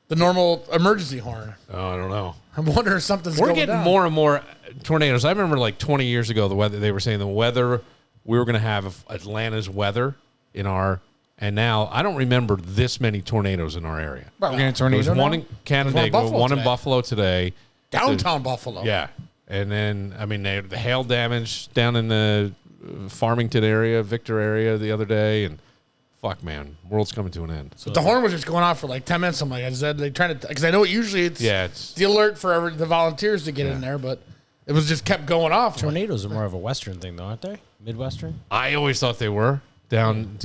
The normal emergency horn. Oh, I don't know. I'm wondering if something's going down. We're getting more and more tornadoes. I remember like 20 years ago, they were saying the weather. We were going to have Atlanta's weather and now I don't remember this many tornadoes in our area. We're getting a tornado. There's one in Canandaigua, one in Buffalo today. Downtown Buffalo. Yeah. And then, the hail damage down in the Farmington area, Victor area the other day. And fuck, man, world's coming to an end. So the horn was just going off for like 10 minutes. I'm like, they trying to, because I know usually it's the alert for the volunteers to get in there, but it was just kept going off. Tornadoes are more of a Western thing, though, aren't they? Midwestern? I always thought they were down,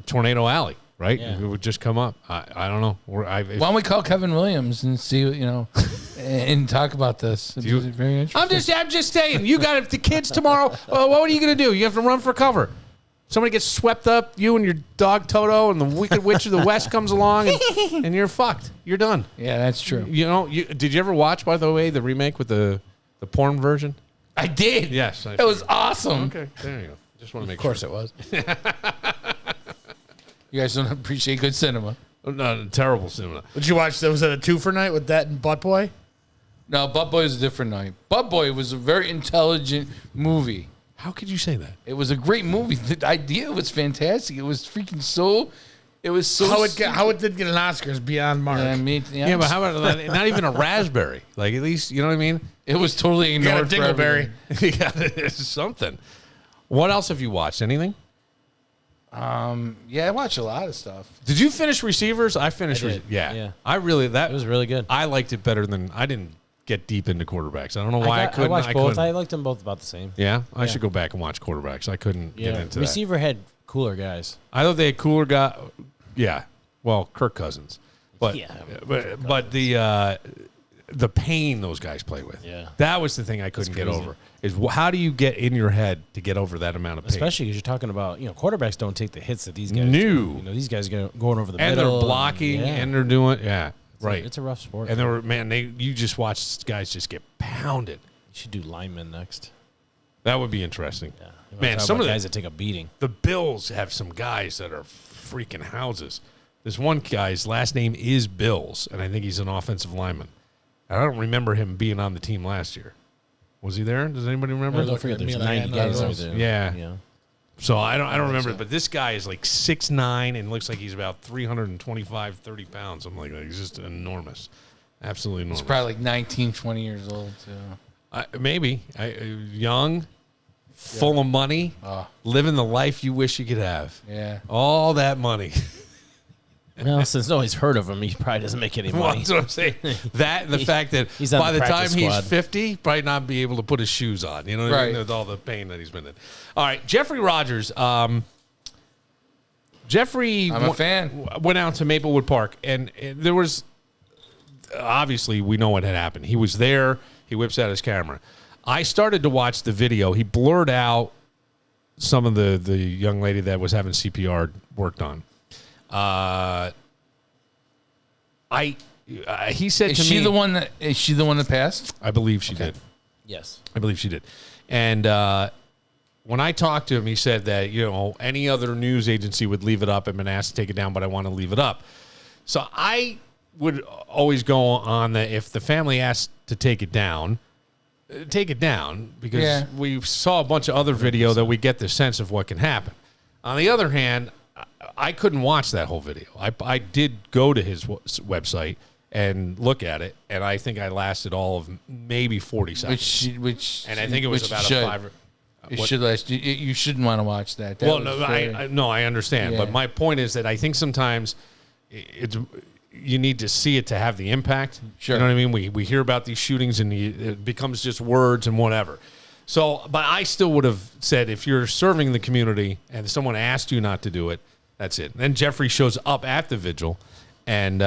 Tornado Alley, right? Yeah. It would just come up. I don't know. Why don't we call Kevin Williams and see, and talk about this? It's very interesting. I'm just saying, you got the kids tomorrow. What are you going to do? You have to run for cover. Somebody gets swept up, you and your dog Toto, and the Wicked Witch of the West comes along, and you're fucked. You're done. Yeah, that's true. You know, did you ever watch, by the way, the remake with the porn version? I did. Yes. It was awesome. Okay, there you go. Just want to make Of course sure. it was. You guys don't appreciate good cinema. No, terrible cinema. Did you watch, was it a 2 for night with that and Butt Boy? No, Butt Boy is a different night. Butt Boy was a very intelligent movie. How could you say that? It was a great movie. The idea was fantastic. It was freaking so. It was so. How it did get an Oscar is beyond mark. Yeah, but how about not even a raspberry? Like, at least, you know what I mean? It was totally ignored. You got a dingleberry. It's something. What else have you watched? Anything? Yeah, I watch a lot of stuff. Did you finish Receivers? I finished. Yeah. I really it was really good. I liked it better than I didn't get deep into quarterbacks. I don't know why I couldn't. I watched both. I liked them both about the same. Yeah, I should go back and watch quarterbacks. I couldn't get into Receiver had cooler guys. I thought they had cooler guys. Yeah, well, Kirk Cousins, but the pain those guys play with. Yeah, that was the thing I couldn't get over. Is how do you get in your head to get over that amount of pain? Especially because you're talking about, quarterbacks don't take the hits that these guys do. You know, these guys going over the and middle. They're blocking and they're doing right. It's a rough sport. And you just watch guys just get pounded. You should do linemen next. That would be interesting. Yeah. Man, some of the guys that take a beating. The Bills have some guys that are freaking houses. This one guy's last name is Bills, and I think he's an offensive lineman. I don't remember him being on the team last year. Was he there? Does anybody remember? Don't forget, there's 90 guys over there. Yeah. So I don't remember it, but this guy is like 6'9" and looks like he's about 325, 30 pounds. I'm like, he's just enormous. Absolutely enormous. He's probably like 19, 20 years old, too. Maybe. Young, full of money, living the life you wish you could have. Yeah. All that money. Well, since nobody's heard of him, he probably doesn't make any money. Well, that's what I'm saying. That and the fact that by the time he's 50, probably not be able to put his shoes on. You know what I mean? With all the pain that he's been in. All right, Jeffrey Rogers. Jeffrey, I'm a fan. Went out to Maplewood Park, and there was obviously we know what had happened. He was there. He whips out his camera. I started to watch the video. He blurred out some of the young lady that was having CPR worked on. He said to me, is she the one that passed? I believe she did. Yes. I believe she did. And when I talked to him, he said that, any other news agency would leave it up. I've been asked to take it down, but I want to leave it up. So I would always go on that if the family asked to take it down because we saw a bunch of other video that we get the sense of what can happen. On the other hand, I couldn't watch that whole video. I did go to his website and look at it, and I think I lasted all of maybe 40 seconds. And I think it was about a 5. It should last. You shouldn't want to watch that. I understand. Yeah. But my point is that I think sometimes you need to see it to have the impact. Sure. You know what I mean? We hear about these shootings, and it becomes just words and whatever. So, but I still would have said if you're serving the community and someone asked you not to do it, that's it. Then Jeffrey shows up at the vigil, and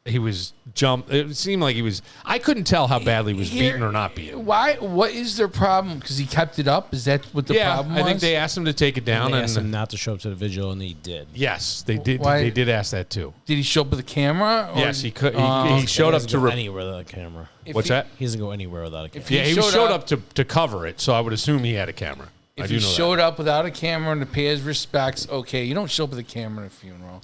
he was jumped. It seemed like he was. I couldn't tell how badly he was beaten or not beaten. Why? What is their problem? Because he kept it up. Is that what the problem was? I think they asked him to take it down. They asked him not to show up to the vigil, and he did. Yes, they did. They did ask that too. Did he show up with a camera? Yes, he could. He showed up to anywhere without a camera. What's that? He doesn't go anywhere without a camera. He showed up to cover it, so I would assume he had a camera. If he showed up without a camera and to pay his respects, okay. You don't show up with a camera at a funeral.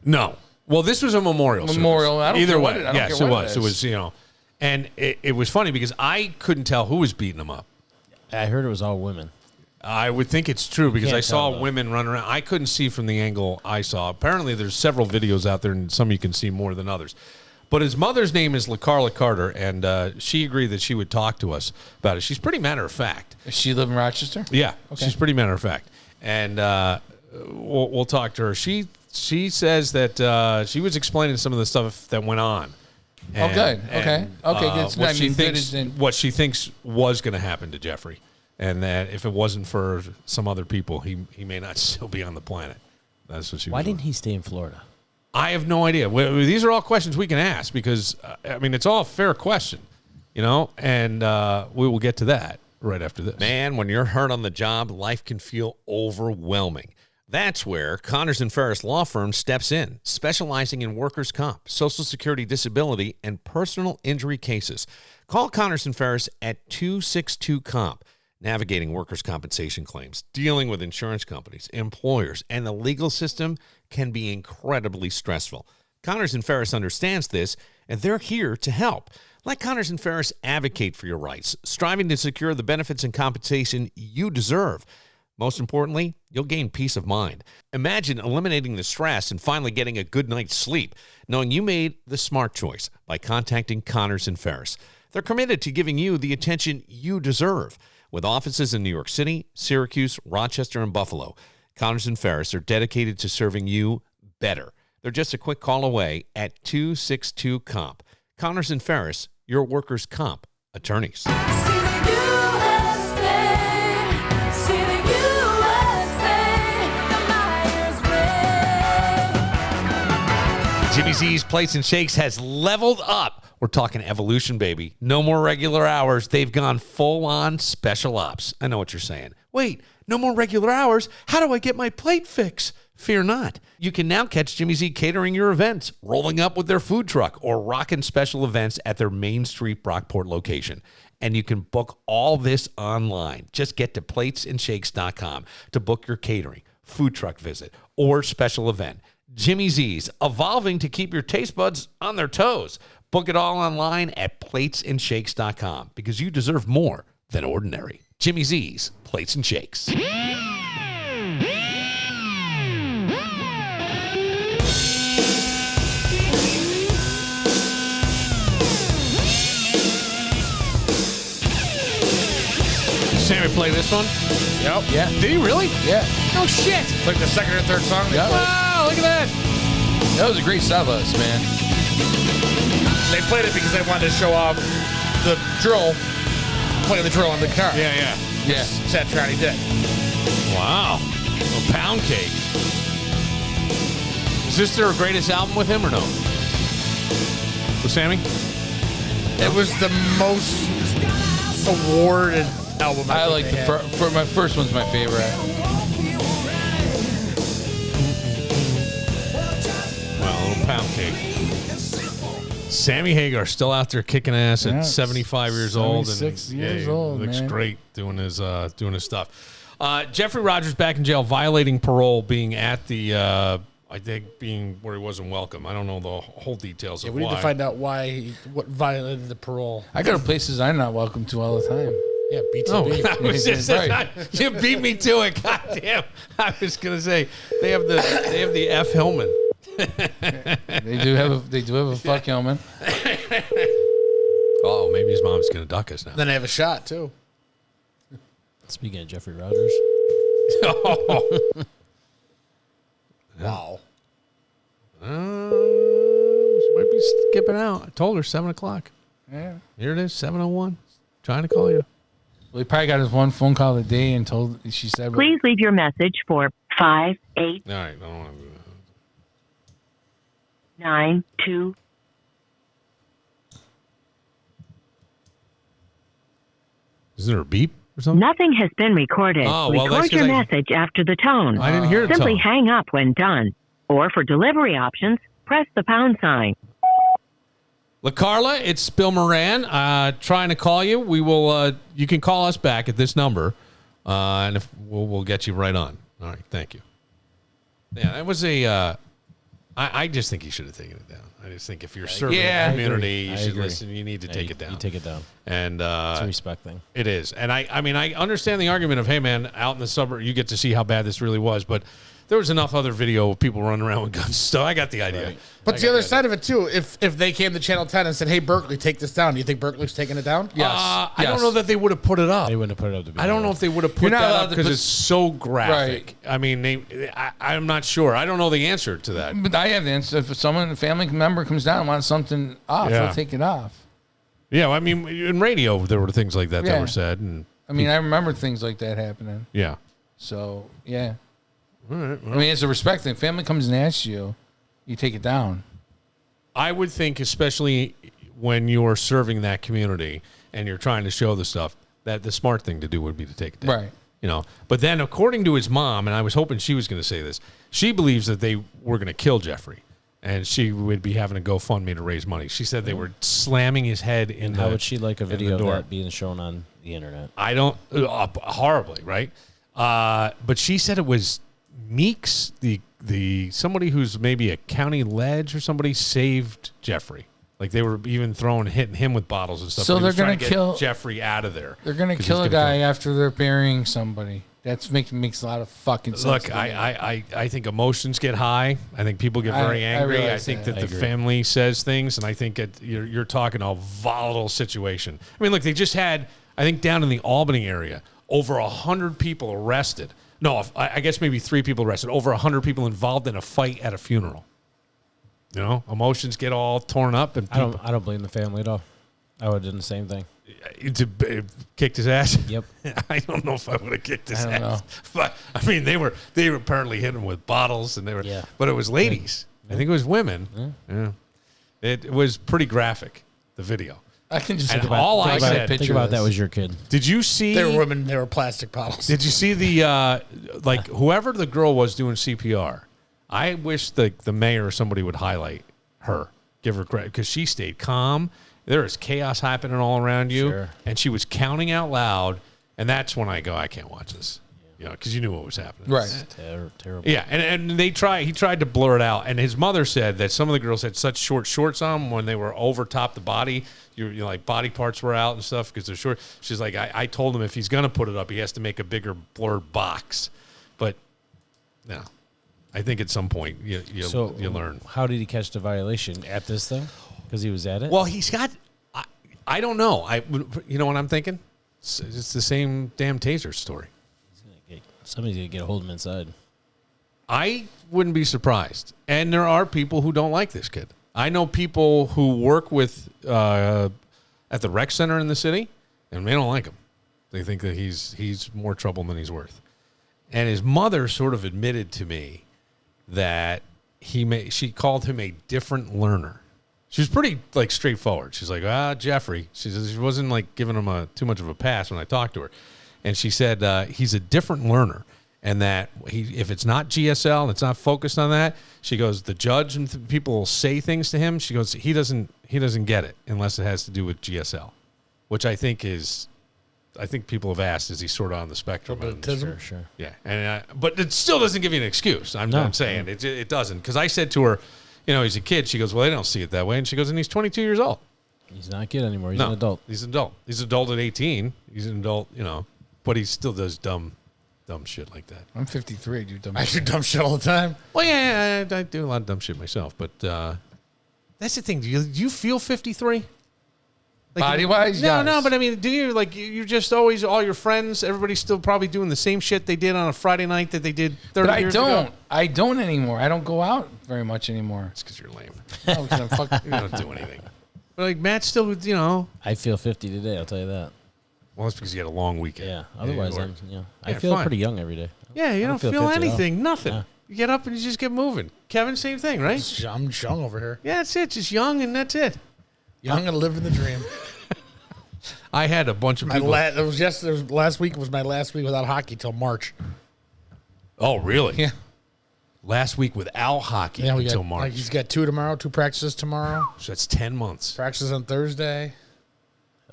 No. Well, this was a memorial. I don't Either care way, what it, I don't yes, care it what was. It was, and it was funny because I couldn't tell who was beating him up. I heard it was all women. I would think it's true because I saw tell, women run around. I couldn't see from the angle I saw. Apparently, there's several videos out there, and some you can see more than others. But his mother's name is LaCarla Carter, and she agreed that she would talk to us about it. She's pretty matter of fact. Does she live in Rochester? Yeah, okay. She's pretty matter of fact, and we'll talk to her. She says that she was explaining some of the stuff that went on. And, good. Okay. Good. What she thinks was going to happen to Jeffrey, and that if it wasn't for some other people, he may not still be on the planet. That's what she. Why didn't he stay in Florida? I have no idea. These are all questions we can ask because it's all a fair question, and we will get to that. right after this. Man, when you're hurt on the job, life can feel overwhelming. That's where Connors & Ferris Law Firm steps in, specializing in workers' comp, Social Security disability, and personal injury cases. Call Connors & Ferris at 262-COMP. Navigating workers' compensation claims, dealing with insurance companies, employers, and the legal system can be incredibly stressful. Connors & Ferris understands this, and they're here to help. Let Connors & Ferris advocate for your rights, striving to secure the benefits and compensation you deserve. Most importantly, you'll gain peace of mind. Imagine eliminating the stress and finally getting a good night's sleep, knowing you made the smart choice by contacting Connors & Ferris. They're committed to giving you the attention you deserve. With offices in New York City, Syracuse, Rochester, and Buffalo, Connors & Ferris are dedicated to serving you better. They're just a quick call away at 262-COMP. Connors & Ferris, your workers' comp attorneys. Jimmy Z's Plates and Shakes has leveled up. We're talking evolution, baby. No more regular hours. They've gone full-on special ops. I know what you're saying. Wait, no more regular hours? How do I get my plate fix? Fear not. You can now catch Jimmy Z catering your events, rolling up with their food truck, or rocking special events at their Main Street Brockport location. And you can book all this online. Just get to platesandshakes.com to book your catering, food truck visit, or special event. Jimmy Z's, evolving to keep your taste buds on their toes. Book it all online at platesandshakes.com because you deserve more than ordinary. Jimmy Z's, Plates and Shakes. Sammy play this one? Yep. Yeah. Did he really? Yeah. No shit. It's like the second or third song. Yeah. Wow, look at that. That was a great set list, man. They played it because they wanted to show off the drill, playing the drill on the guitar. Yeah, yeah. Yeah. Sad Trotty did. Wow. A pound cake. Is this their greatest album with him or no? With Sammy? It was the most awarded album. I like the for my first one's my favorite. Wow, a little pound cake. Sammy Hagar still out there kicking ass at 75 years old. 76 years old, looks man. great doing his stuff. Jeffrey Rogers back in jail, violating parole, being at the, I think being where he wasn't welcome. I don't know the whole details of we why. need to find out what violated the parole. I go to places I'm not welcome to all the time. Yeah, Oh, BTB. I was just Right. you beat me to it. God damn. I was gonna say they have the F Hillman. They do have a fuck helmet. Oh, maybe his mom's gonna duck us now. Then they have a shot too. Speaking of Jeffrey Rogers. Wow. She might be skipping out. I told her 7 o'clock. Yeah. Here it is, 7:01. Trying to call you. Well, he probably got his one phone call a day and told. She said, Please leave your message for 5892. All right, I don't want to do that. Is there a beep or something? Nothing has been recorded. Oh, well, that's Record 'cause your I- message after the tone. I didn't hear the Simply tone. hang up when done. Or for delivery options, press the pound sign. La Carla, it's Bill Moran trying to call you. We will. You can call us back at this number, and if we'll get you right on. All right, thank you. Yeah, that was a. I just think you should have taken it down. I just think if you're serving the community, you should listen. You need to take it down. You take it down. And it's a respect thing. It is. And I mean, I understand the argument of, hey, man, out in the suburb, you get to see how bad this really was. But there was enough other video of people running around with guns. So I got the idea. Right. But the other side of it too, if they came to Channel 10 and said, "Hey, Berkeley, take this down," do you think Berkeley's taking it down? Yes. I don't know that they would have put it up. They wouldn't have put it up to be. I don't know if they would have put You're not that allowed up to because put- it's so graphic. I mean, I'm not sure. I don't know the answer to that. But I have the answer. If a family member comes down and wants something off, Yeah. they'll take it off. Yeah, I mean, in radio, there were things like that that Yeah. were said. And I mean, I remember things like that happening. yeah. So, yeah. All right, I mean, it's a respect thing. Family comes and asks you, you take it down. I would think, especially when you're serving that community and you're trying to show the stuff, That the smart thing to do would be to take it down. Right. You know, but then according to his mom, and I was hoping she was going to say this, she believes that they were going to kill Jeffrey, and she would be having a GoFundMe to raise money. She said they were slamming his head in. How would she like a video of that being shown on the internet? I don't horribly, right? But she said it was Meeks, the somebody who's maybe a county ledge or somebody saved Jeffrey. Like they were even hitting him with bottles and stuff. So they're going to kill Jeffrey out of there. They're going to kill a guy after they're burying somebody. That makes a lot of fucking sense. Look, I think emotions get high. I think people get very angry. I think that the family says things, and I think you're talking a volatile situation. I mean, look, they just had, I think down in the Albany area, over 100 people arrested. No, I guess maybe 3 people arrested. Over 100 people involved in a fight at a funeral. You know, emotions get all torn up, and I don't blame the family at all. I would have done the same thing. Kicked his ass. Yep. I don't know if I would have kicked his I don't ass. know. But I mean, they were apparently hitting him with bottles, and they were. Yeah. But it was ladies. Yeah. I think it was women. Yeah. It was pretty graphic. The video. I can just think about that was your kid. Did you see? They were women. They were plastic bottles. Did you see the whoever the girl was doing CPR? I wish the mayor or somebody would highlight her, give her credit, because she stayed calm. There is chaos happening all around you, and she was counting out loud, and that's when I go, I can't watch this, you know, because you knew what was happening. Right. Terrible. Yeah, and he tried to blur it out, and his mother said that some of the girls had such short shorts on when they were over top the body, you know, like body parts were out and stuff because they're short. She's like, I told him if he's going to put it up, he has to make a bigger blurred box, but no. I think at some point you learn. How did he catch the violation at this thing? Because he was at it? Well, he's got – I don't know. You know what I'm thinking? It's the same damn taser story. Somebody's going to get a hold of him inside. I wouldn't be surprised. And there are people who don't like this kid. I know people who work with at the rec center in the city, and they don't like him. They think that he's more trouble than he's worth. And his mother sort of admitted to me that she called him a different learner. She was pretty straightforward. She's like, Jeffrey. She says she wasn't like giving him too much of a pass when I talked to her. And she said he's a different learner, and that if it's not GSL and it's not focused on that, she goes, the judge and people will say things to him. She goes, he doesn't get it unless it has to do with GSL, which I think people have asked, is he sort of on the spectrum? Sure. Yeah, but it still doesn't give you an excuse. I'm saying it doesn't, because I said to her, you know, he's a kid. She goes, well, they don't see it that way. And she goes, and he's 22 years old. He's not a kid anymore. He's an adult. He's an adult. He's an adult at 18. He's an adult, you know, but he still does dumb shit like that. I'm 53. I do dumb shit all the time. Well, yeah, I do a lot of dumb shit myself. But that's the thing. Do you feel 53? Body-wise, No, but I mean, do you, you're just always, all your friends, everybody's still probably doing the same shit they did on a Friday night that they did 30 years ago? I don't anymore. I don't go out very much anymore. It's because you're lame. No, 'cause I'm you don't do anything. But Matt's still, you know. I feel 50 today, I'll tell you that. Well, that's because you had a long weekend. Yeah, otherwise I feel pretty young every day. Yeah, you don't feel anything, nothing. Yeah. You get up and you just get moving. Kevin, same thing, right? I'm young over here. Yeah, that's it. Just young, and that's it. Young and living the dream. I had a bunch of people. Last week was my last week without hockey till March. Oh, really? Yeah. Last week without hockey until March. He's got 2 tomorrow, 2 practices tomorrow. So that's 10 months. Practices on Thursday.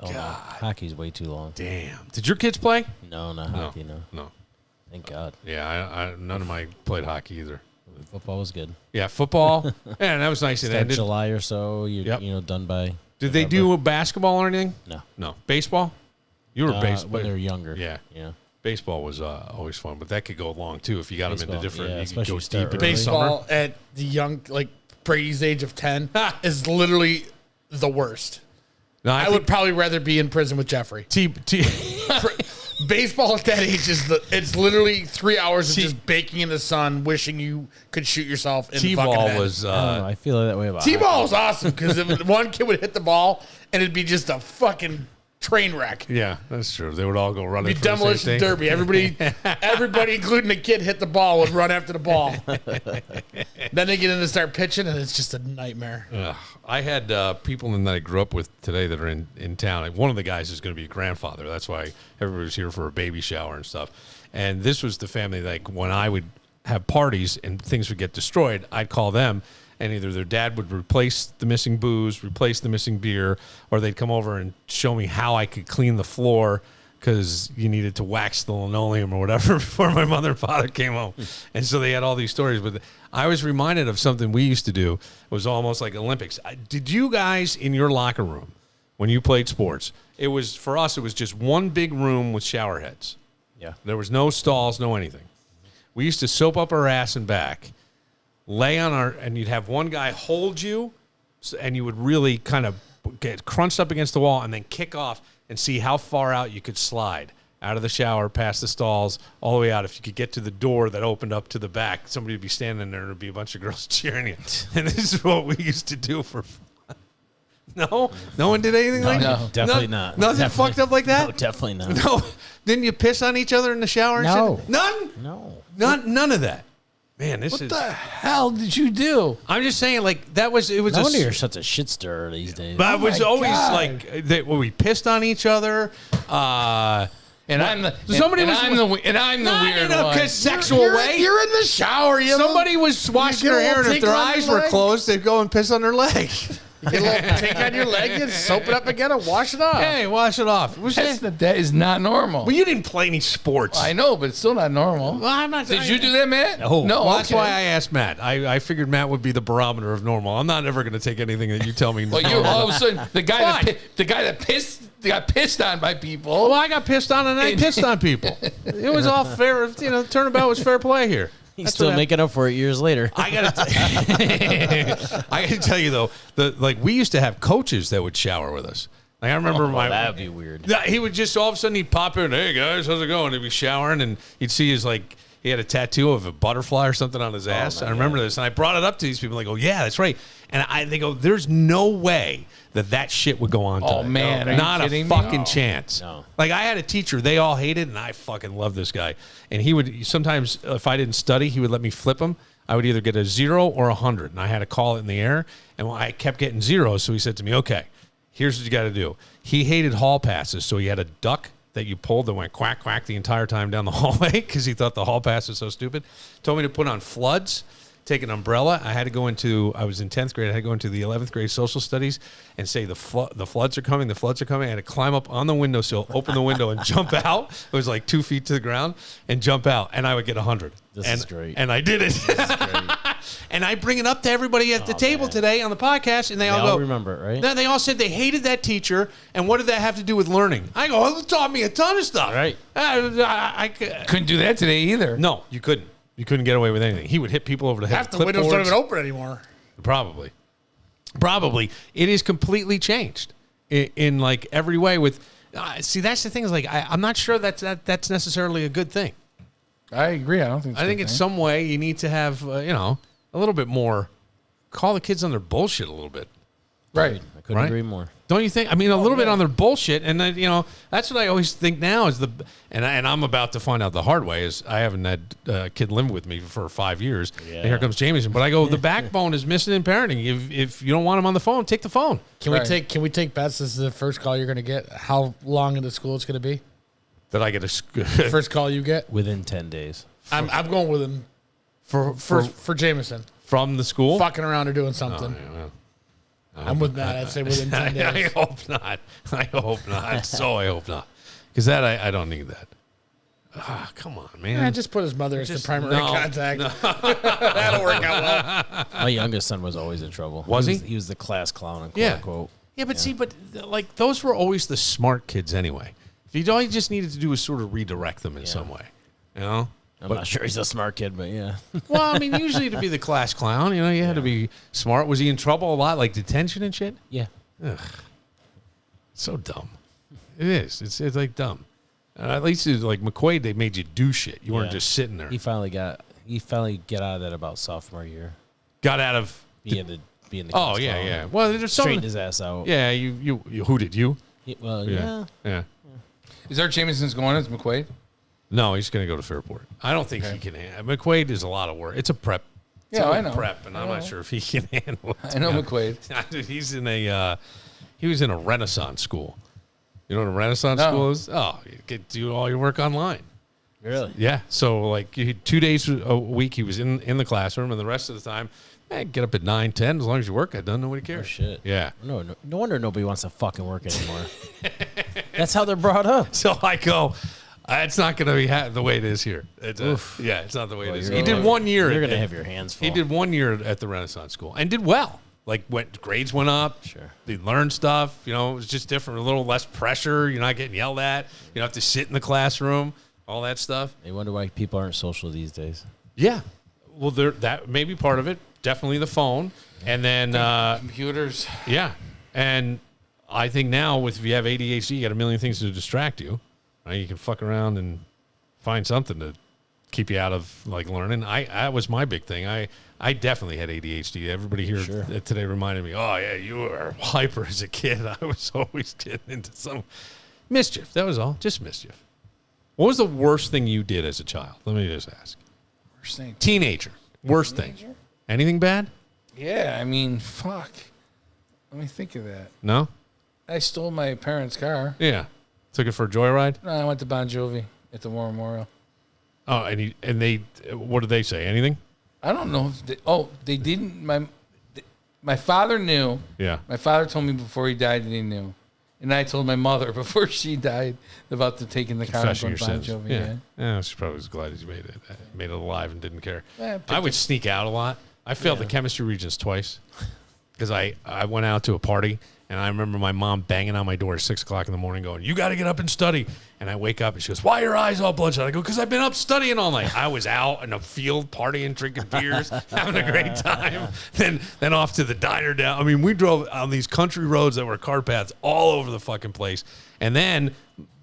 Oh, God. Hockey's way too long. Damn. Did your kids play? No, not hockey, No. Thank God. Yeah, none of my played hockey either. Football was good. Yeah, football. Yeah, that was nice. It ended July or so. You're done by. Did they do basketball or anything? No. Baseball? You were baseball when they were younger. Yeah. Baseball was always fun, but that could go long too if you got them into different. Yeah, you could go deep into baseball summer. At the young, Brady's age of 10 is literally the worst. No, I would probably rather be in prison with Jeffrey. Baseball at that age it's literally 3 hours of just baking in the sun, wishing you could shoot yourself in the fucking head. Was. I don't know. I feel that way about T-ball was awesome because one kid would hit the ball and it'd be just a fucking train wreck. Yeah, that's true. They would all go running. Be demolition derby. Everybody, including the kid, hit the ball, would run after the ball. Then they get in and start pitching, and it's just a nightmare. I had people that I grew up with today that are in town. One of the guys is going to be a grandfather. That's why everybody was here for a baby shower and stuff. And this was the family, like, when I would have parties and things would get destroyed, I'd call them, and either their dad would replace the missing booze, replace the missing beer, or they'd come over and show me how I could clean the floor because you needed to wax the linoleum or whatever before my mother and father came home. And so they had all these stories. But I was reminded of something we used to do. It was almost like Olympics. Did you guys in your locker room, when you played sports, it was, for us, it was just one big room with shower heads. Yeah. There was no stalls, no anything. We used to soap up our ass and back, lay on and you'd have one guy hold you, and you would really kind of get crunched up against the wall and then kick off and see how far out you could slide out of the shower, past the stalls, all the way out. If you could get to the door that opened up to the back, somebody would be standing there and there'd be a bunch of girls cheering you. And this is what we used to do for fun. No? No one did anything like that? No, definitely not. Nothing Definitely. fucked up like that? No, definitely not. No. Didn't you piss on each other in the shower and No. shit? None? No. None of that. Man, What the hell did you do? I'm just saying, like, it was No a... wonder you're such a shit stirrer these days. But it was always God. like, we pissed on each other. And I'm the Somebody and was- I'm the weird one. Because sexual way. You're in the shower. Somebody was washing get a their hair, and little if their tinkle on eyes your were leg? closed, they'd go and piss on their leg. You get a little take on your leg and soap it up again and wash it off. Hey, wash it off. That is not normal. Well, you didn't play any sports. I know, but it's still not normal. Well, I'm not. Did you do that, Matt? No. No. Well, that's okay. why I asked Matt. I figured Matt would be the barometer of normal. I'm not ever going to take anything that you tell me. Well, you all of a sudden the guy that got pissed on by people. Well, I got pissed on and I pissed on people. It was all fair. Turnabout was fair play here. He's still making up for it years later. I gotta tell you though, we used to have coaches that would shower with us. Like I remember that'd be weird. He would just all of a sudden he'd pop in, hey guys, how's it going? He'd be showering and you'd see his he had a tattoo of a butterfly or something on his ass. I remember this, and I brought it up to these people. Like, oh yeah, that's right. And they go, there's no way that shit would go on. Oh, today. man, are you not a kidding me? fucking No. chance. No. Like I had a teacher they all hated, and I fucking loved this guy. And he would sometimes, if I didn't study, he would let me flip him. I would either get a 0 or 100, and I had to call it in the air. And I kept getting zeros, so he said to me, okay, here's what you got to do. He hated hall passes, so he had a duck that you pulled that went quack, quack the entire time down the hallway because he thought the hall pass was so stupid. Told me to put on floods, take an umbrella. I was in 10th grade. I had to go into the 11th grade social studies and say the floods are coming, the floods are coming. I had to climb up on the windowsill, open the window, and jump out. It was like 2 feet to the ground and jump out, and I would get 100. This is great. And I did it. And I bring it up to everybody at the table today on the podcast, and they all go, remember it, right? No, they all said they hated that teacher, and what did that have to do with learning? I go, it taught me a ton of stuff. Right. I Couldn't do that today either. No, you couldn't. You couldn't get away with anything. He would hit people over the head. Half the windows don't even open anymore. Probably. It is completely changed in like every way. With see, that's the thing is like I'm not sure that's necessarily a good thing. I agree. I don't think. I think in some way you need to have a little bit more. Call the kids on their bullshit a little bit. Right. I couldn't agree more. Don't you think? I mean, a little bit on their bullshit, and then that's what I always think now is and I'm about to find out the hard way is I haven't had a kid live with me for 5 years, and here comes Jamieson. But I go, the backbone is missing in parenting. If you don't want him on the phone, take the phone. Can we take bets? This is the first call you're going to get. How long into school it's going to be? That I get First call you get within 10 days. I'm going with him for Jameson from the school, fucking around or doing something. I'm with Matt. I'd say within 10 days. I hope not. I hope not. So I hope not. Because that I don't need that. Come on, man. Yeah, just put his mother as the primary contact. No. That'll work out well. My youngest son was always in trouble. Was he? He was the class clown, Yeah. unquote. Yeah, but see, like those were always the smart kids anyway. If all you just needed to do was sort of redirect them in some way, I'm not sure he's a smart kid, but yeah. Well, I mean, usually to be the class clown, you had to be smart. Was he in trouble a lot, like detention and shit? Yeah. Ugh. So dumb. It is. It's like dumb. At least it was like McQuaid, they made you do shit. You weren't just sitting there. He finally got out of that about sophomore year. Got out of being the Oh class yeah, clown. yeah. Well, there's straightened something. his ass out. Yeah, you who did you? Yeah. Yeah. Is Art Jameson's going as McQuaid? No, he's going to go to Fairport. I don't think he can handle McQuaid is a lot of work. It's a prep. It's Yeah, a I know. prep, and I'm not sure if he can handle it. I know McQuaid. He's in he was in a Renaissance school. You know what a Renaissance school is? Oh, you get do all your work online. Really? Yeah. So like 2 days a week he was in the classroom, and the rest of the time, get up at 9, 10. As long as your work got done, nobody cares. Oh, shit. Yeah. No wonder nobody wants to fucking work anymore. That's how they're brought up. So I go, it's not going to be the way it is here. It's not the way it is. He did 1 year. You're going to have your hands full. He did 1 year at the Renaissance School and did well. Like grades went up. Sure. They learned stuff. You know, it was just different. A little less pressure. You're not getting yelled at. You don't have to sit in the classroom. All that stuff. They wonder why people aren't social these days. Yeah. Well, that may be part of it. Definitely the phone. And then computers. Yeah. And I think now if you have ADHD, you got a million things to distract you. Right? You can fuck around and find something to keep you out of like learning. That was my big thing. I definitely had ADHD. Everybody here today reminded me, oh yeah, you were hyper as a kid. I was always getting into some mischief. That was all. Just mischief. What was the worst thing you did as a child? Let me just ask. Worst thing. Teenager. Worst thing. Anything bad? Yeah, I mean, fuck. Let me think of that. No? I stole my parents' car. Yeah. Took it for a joyride? No, I went to Bon Jovi at the War Memorial. Oh, and they, what did they say? Anything? I don't know. They didn't. My father knew. Yeah. My father told me before he died that he knew. And I told my mother before she died about taking the car and Confessing going your to sins. Bon Jovi. Yeah. She probably was glad you made it alive and didn't care. Yeah, I would sneak out a lot. I failed the chemistry regents twice because I went out to a party, and I remember my mom banging on my door at 6 o'clock in the morning going, you got to get up and study. And I wake up, and she goes, why are your eyes all bloodshot? I go, because I've been up studying all night. I was out in a field partying, drinking beers, having a great time. Then off to the diner down. I mean, we drove on these country roads that were car paths all over the fucking place. And then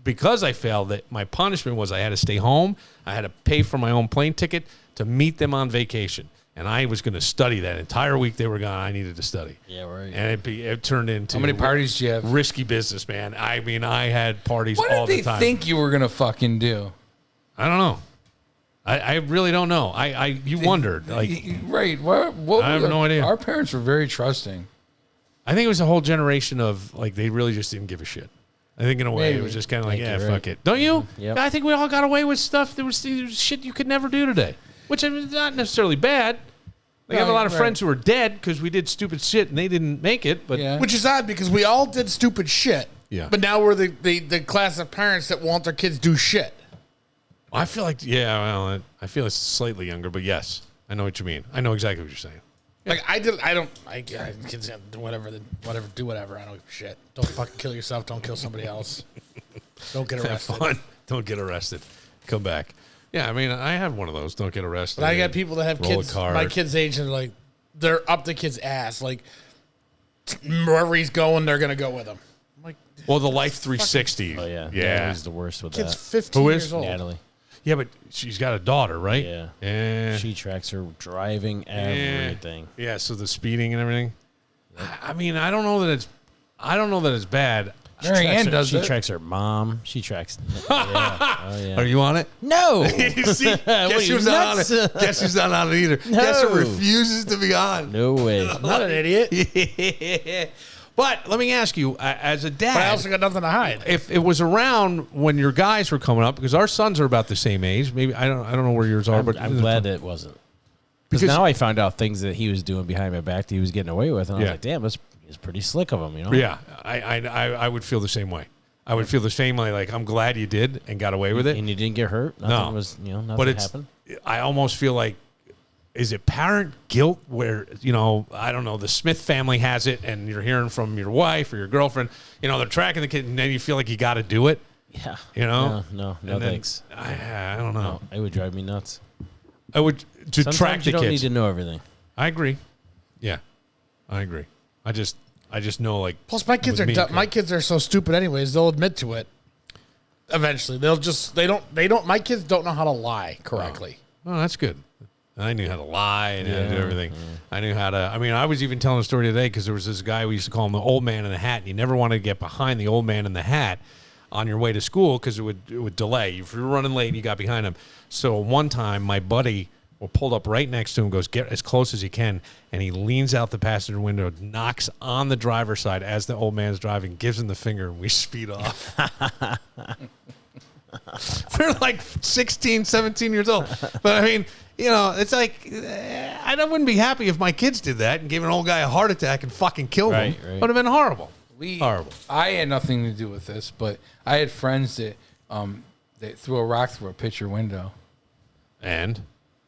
because I failed it, my punishment was I had to stay home. I had to pay for my own plane ticket to meet them on vacation. And I was going to study that entire week they were gone. I needed to study. Yeah, right. And it turned into... How many parties do you have? Risky business, man. I mean, I had parties all the time. What did they think you were going to fucking do? I don't know. I really don't know. You wondered. Like, right. I have no idea. Our parents were very trusting. I think it was a whole generation of, like, they really just didn't give a shit. I think in a way it was just kind of like, fuck it. Don't you? Yep. I think we all got away with stuff. There was shit you could never do today. Which is not necessarily bad. I have a lot of friends who are dead because we did stupid shit and they didn't make it. But Which is odd because we all did stupid shit. Yeah. But now we're the class of parents that won't their kids do shit. I feel like, I feel it's slightly younger, but yes, I know what you mean. I know exactly what you're saying. Like kids have to do whatever. I don't give a shit. Don't fucking kill yourself. Don't kill somebody else. Don't get arrested. Have fun. Don't get arrested. Come back. Yeah, I mean, I have one of those. Don't get arrested. But I got people that have kids my kids' age and like they're up the kid's ass. Like wherever he's going, they're gonna go with him. I'm like, well, the Life 360. Oh yeah, yeah. Natalie's the worst with kid's that. 15 Who years is old. Natalie. Yeah, but she's got a daughter, right? Yeah. Yeah. She tracks her driving everything. Yeah. So the speeding and everything. I mean, I don't know that it's bad. Mary Ann does She it. tracks her mom. She tracks. Oh, yeah. Are you on it? No. You see? Guess who's not on it? Guess who's not on it either? No. Guess who refuses to be on? No way. I'm not an idiot. But let me ask you, as a dad, But I also got nothing to hide. if it was around when your guys were coming up, because our sons are about the same age. Maybe I don't know where yours are, but I'm glad that it wasn't. Because now I found out things that he was doing behind my back that he was getting away with, and I was like, "Damn, it's pretty slick of him," you know? Yeah, I would feel the same way. I would feel the same way. Like I'm glad you did and got away with it, and you didn't get hurt. Nothing was, nothing but happened. I almost feel like, is it parent guilt where I don't know, the Smith family has it, and you're hearing from your wife or your girlfriend, they're tracking the kid, and then you feel like you got to do it. Yeah. No, thanks. I don't know. No, it would drive me nuts. I would to Sometimes track the you don't kids. need to know everything. I agree. Yeah, I agree. I just know, like. Plus, my kids are dumb. My kids are so stupid. Anyways, they'll admit to it. Eventually, they don't. My kids don't know how to lie correctly. Oh, that's good. I knew how to lie and how to do everything. I knew how to. I mean, I was even telling a story today because there was this guy we used to call him the old man in the hat, and you never wanted to get behind the old man in the hat on your way to school because it would delay. If you were running late and you got behind him. So one time, my buddy pulled up right next to him, goes, get as close as he can, and he leans out the passenger window, knocks on the driver's side as the old man's driving, gives him the finger, and we speed off. We're like 16, 17 years old. But I mean, you know, it's like, I wouldn't be happy if my kids did that and gave an old guy a heart attack and fucking killed him. It would have been horrible. Horrible. I had nothing to do with this, but I had friends that threw a rock through a picture window. And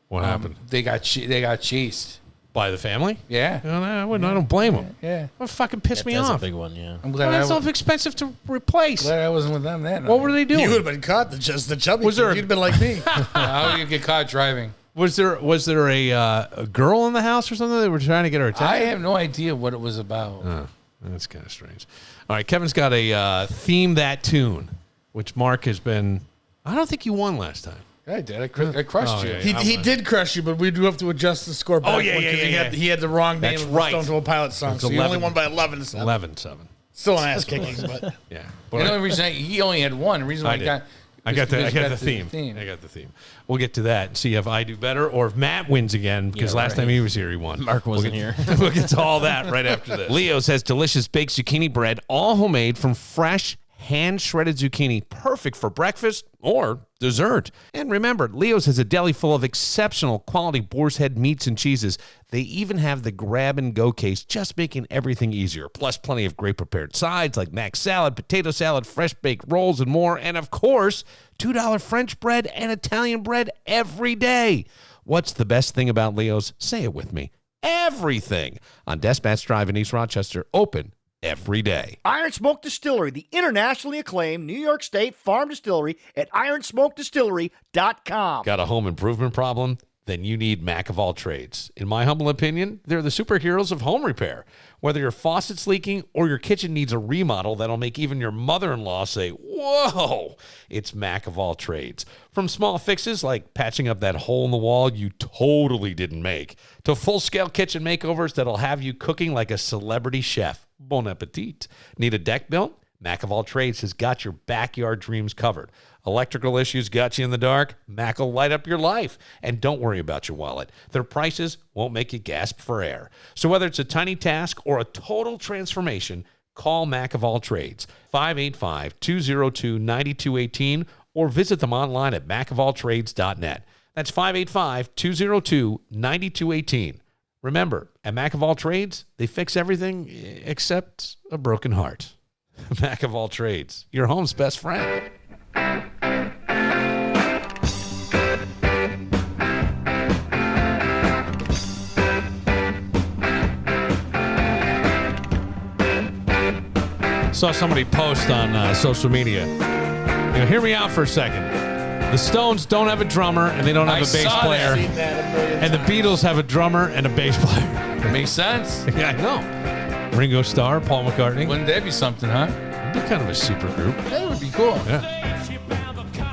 what happened? They got chased by the family. Yeah, I don't blame them. Yeah, what fucking pissed me That's off? a big one. Yeah, I'm glad that's so expensive to replace. Glad I wasn't with them that night. What were they doing? You would have been caught. The chubby. Was there? You'd been like me. How do you get caught driving? Was there a girl in the house or something? They were trying to get her attention. I have no idea what it was about. Oh, that's kind of strange. All right, Kevin's got a theme that tune, which Mark has been. I don't think you won last time. I did. I crushed you. Yeah, He did crush you, but we do have to adjust the score back. He had the wrong name of the Stone Temple Pilots song, so he only won by 11-7. 11-7. Still an ass kicking, but yeah. The only reason he only had one. The reason why I got the theme. I got the theme. We'll get to that and see if I do better or if Matt wins again because last time he was here, he won. Mark wasn't here. We'll get to all that right after this. Leo's has delicious baked zucchini bread, all homemade from fresh, hand-shredded zucchini, perfect for breakfast or dessert. And remember, Leo's has a deli full of exceptional quality boar's head meats and cheeses. They even have the grab-and-go case, just making everything easier. Plus, plenty of great prepared sides like mac salad, potato salad, fresh-baked rolls, and more. And, of course, $2 French bread and Italian bread every day. What's the best thing about Leo's? Say it with me. Everything. On Despatch Drive in East Rochester, open every day. Iron Smoke Distillery, the internationally acclaimed New York State farm distillery at ironsmokedistillery.com. Got a home improvement problem? Then you need Mac of all trades. In my humble opinion, they're the superheroes of home repair. Whether your faucet's leaking or your kitchen needs a remodel that'll make even your mother-in-law say, whoa, it's Mac of all trades. From small fixes like patching up that hole in the wall you totally didn't make, to full-scale kitchen makeovers that'll have you cooking like a celebrity chef. Bon appetit. Need a deck built? Mac of all trades has got your backyard dreams covered. Electrical issues got you in the dark? Mac will light up your life. And don't worry about your wallet. Their prices won't make you gasp for air. So whether it's a tiny task or a total transformation, call Mac of all trades, 585-202-9218, or visit them online at macofalltrades.net. That's 585-202-9218. Remember, at Mac of all trades, they fix everything except a broken heart. Mac of all trades, your home's best friend. Saw somebody post on social media. Hear me out for a second. The Stones don't have a drummer and they don't have a bass player. And the Beatles have a drummer and a bass player. Makes sense. Yeah, I know. Ringo Starr, Paul McCartney. Wouldn't that be something, huh? It'd be kind of a super group. That would be cool. Yeah.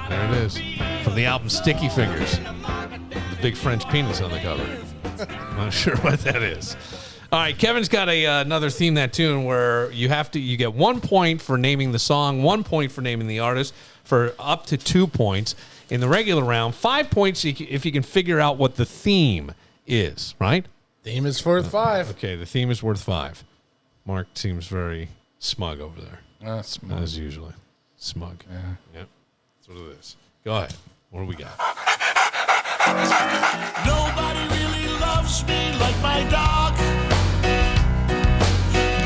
There it is. From the album Sticky Fingers. The big French penis on the cover. Not sure what that is. All right, Kevin's got another theme that tune where you get 1 point for naming the song, 1 point for naming the artist, for up to 2 points. In the regular round, 5 points if you can figure out what the theme is, right? Theme is worth 5. Okay, the theme is worth 5. Mark seems very smug over there. Smug. As usually. Smug. Yeah. Yep. That's what it is. Go ahead. What do we got? Nobody really loves me like my dog.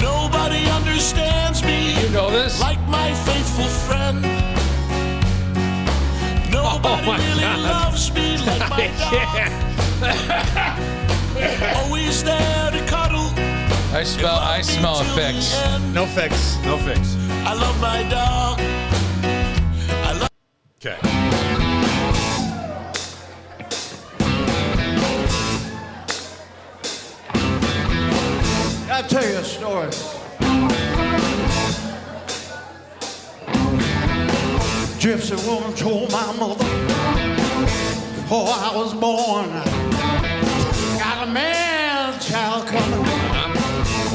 Nobody understands me. You know this? Like my faithful friend. Nobody really loves me like my dog. Always there to cuddle. I smell a fix. No fix. No fix. I love my dog. Okay. I'll tell you a story. Gypsy woman told my mother before I was born,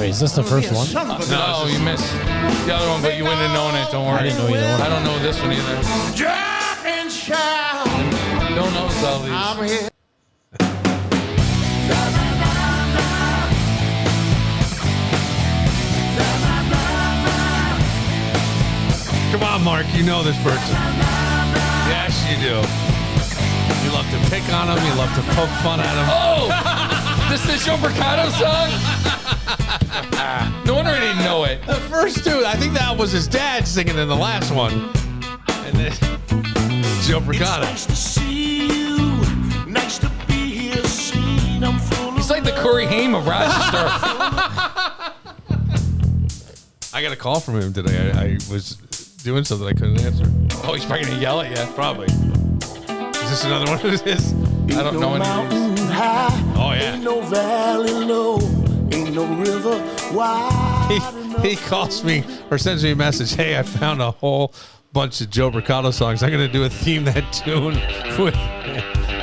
Wait, is this the first one? No, you missed the other one, but you wouldn't have known it. Don't worry. I didn't know either one. I don't know this one either. Jump and shout. Don't know all these. I'm here. Come on, Mark. You know this person. Yes, you do. You love to pick on him. You love to poke fun at him. Oh! This is the Joe Mercado song? No wonder I didn't know it. The first two, I think that was his dad singing in the last one. And then Joe Mercado. Nice to see you. Nice to be here. Seen I'm full. He's like the Corey Haim of Rochester. I got a call from him today. I was doing something I couldn't answer. Oh, he's probably going to yell at you. Probably. Is this another one of his? I don't know any of these. Oh, yeah. Ain't no valley low. Ain't no river wide. He calls me or sends me a message. Hey, I found a whole bunch of Joe Mercado songs. I'm going to do a theme that tune with.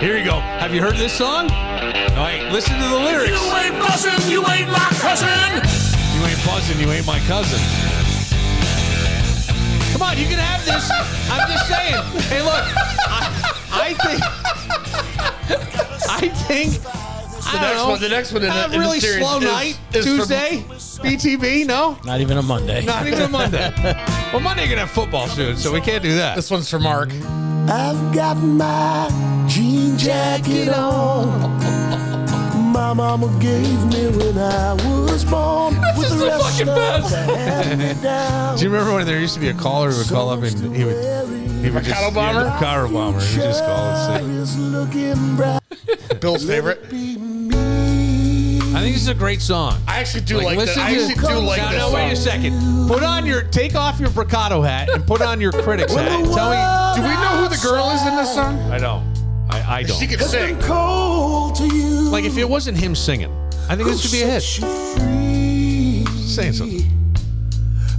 Here you go. Have you heard this song? All right, listen to the lyrics. You ain't buzzing, you ain't my cousin. You ain't buzzing, you ain't my cousin. Come on, you can have this. I'm just saying. Hey, look, I think. The next one in a the really series slow night. Tuesday, BTB, no? Not even a Monday. Not even a Monday. Well, Monday you're going to have football soon, so we can't do that. This one's for Mark. I've got my jean jacket on. My mama gave me when I was born. This is the fucking best. Do you remember when there used to be a caller who would call up and he would Mercado Bomber? Mercado Bomber. He would just call and sing. Bill's favorite. I think this is a great song. I actually do like this. I actually do like this Now, song. wait a second. Take off your Mercado hat and put on your critic's hat. And tell me. Do we know who the girl is in this song? I don't. I don't. She can sing. Like, if it wasn't him singing, I think this should be a hit. Saying something.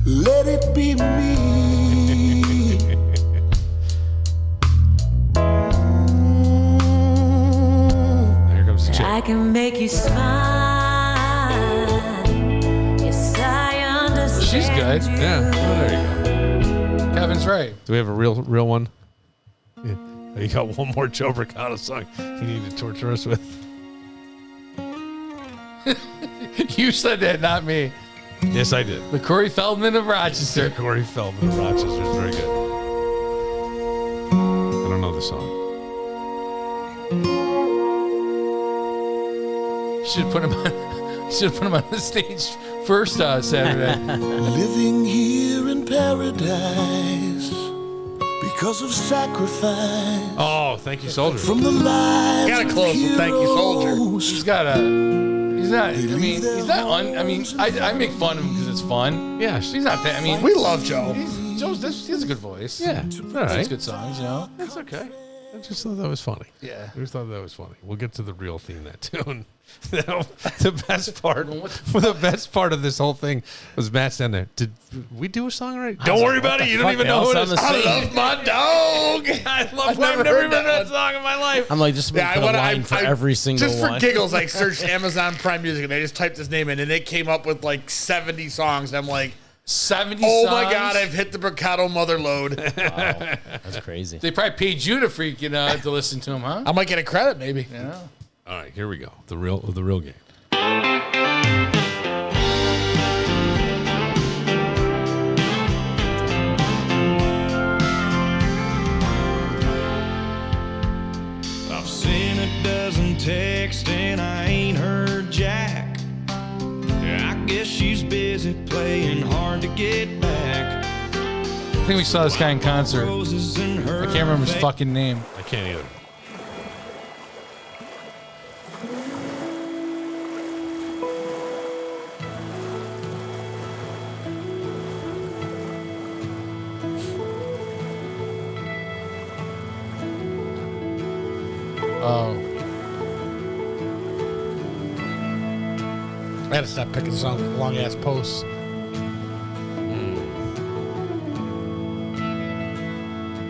Let it be me. Here comes the chick. I can make you smile. Yes, I understand. She's good. Yeah. Well, there you go. Kevin's right. Do we have a real one? Yeah. You got one more Joe Mercado song you need to torture us with. You said that, not me. Yes, I did. The Corey Feldman of Rochester. Corey Feldman of Rochester is very good. I don't know the song. Should put him on the stage first Saturday. Living here in paradise because of sacrifice. Oh, thank you, soldier. From the lives Gotta close with Thank You, Soldier. He's not. I make fun of him because it's fun. Yeah, he's not that. I mean, we love Joe. He has a good voice. Yeah, all right. He's good songs, you know. That's okay. I just thought that was funny. Yeah. I just thought that was funny. We'll get to the real theme that tune. The best part of this whole thing was Matt standing there. Did we do a song right? Don't worry about it. You don't even know who it is. I love my dog. I've never even heard that song in my life. I'm like, just put a line for every single just one. for giggles, I searched Amazon Prime Music and I just typed his name in and it came up with like 70 songs. And I'm like, 70 oh songs? my God, I've hit the Mercado mother load. Wow, that's crazy. They probably paid you to to listen to him, huh? I might get a credit, maybe. Yeah. All right, here we go. The real game. I've seen a dozen texts and I ain't heard Jack. I guess she's busy playing hard to get back. I think we saw this guy in concert. I can't remember his fucking name. I can't either. Oh. I gotta stop picking songs with long ass posts.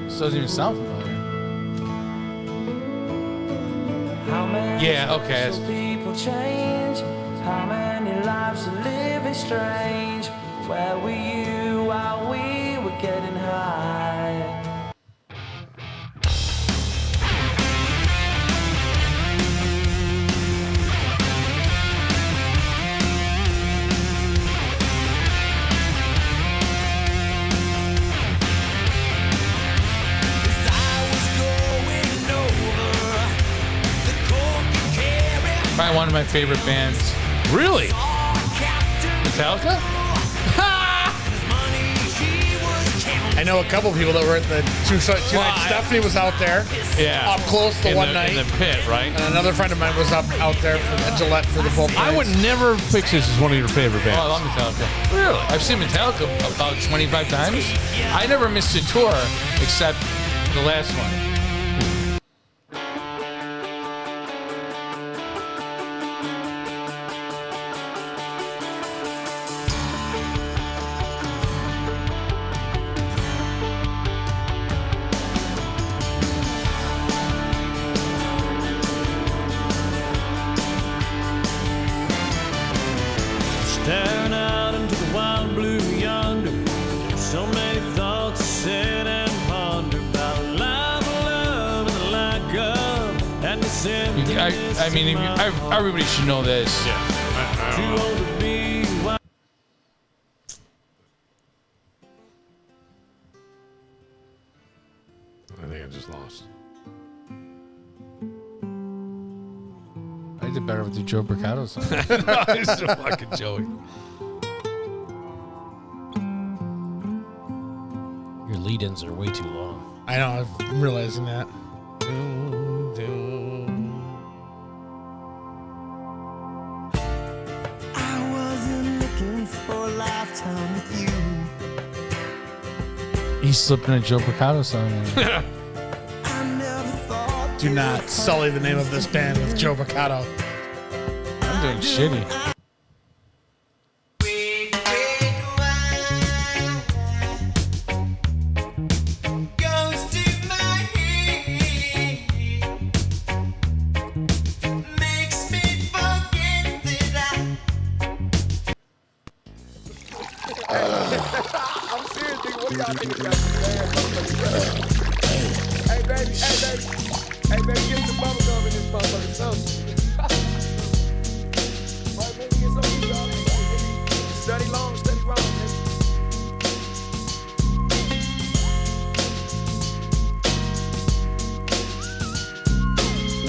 This doesn't even sound familiar. Yeah, okay. People change. How many life's a living strange. Where were you while we were getting high? Probably one of my favorite bands. Really? Metallica? I know a couple people that were at the two nights. Stephanie was out there. Yeah. Up close the one night. In the pit, right? And another friend of mine was out there at Gillette for the both nights. I would never pick this as one of your favorite bands. Oh, I love Metallica. Really? I've seen Metallica about 25 times. I never missed a tour except the last one. Staring out into the wild blue yonder. So many thoughts to sit and ponder about life, love, and the lack of. And this I mean, everybody should know this. Too old to be wild. I think I just lost. I did better with the Joe Bricado song. No, it's so fucking Joey. Your lead-ins are way too long. I know. I'm realizing that. I wasn't looking for a lifetime with you. He's slipping a Joe Bricado song in. Do not sully the name of this band with Joe Bricado. I'm doing shitty. I'm serious, nigga. What do y'all think about this? Hey, baby. Hey, baby, get some bubble gum in this motherfucker. Right, baby, get some of these, y'all. Study long, study wrong, baby.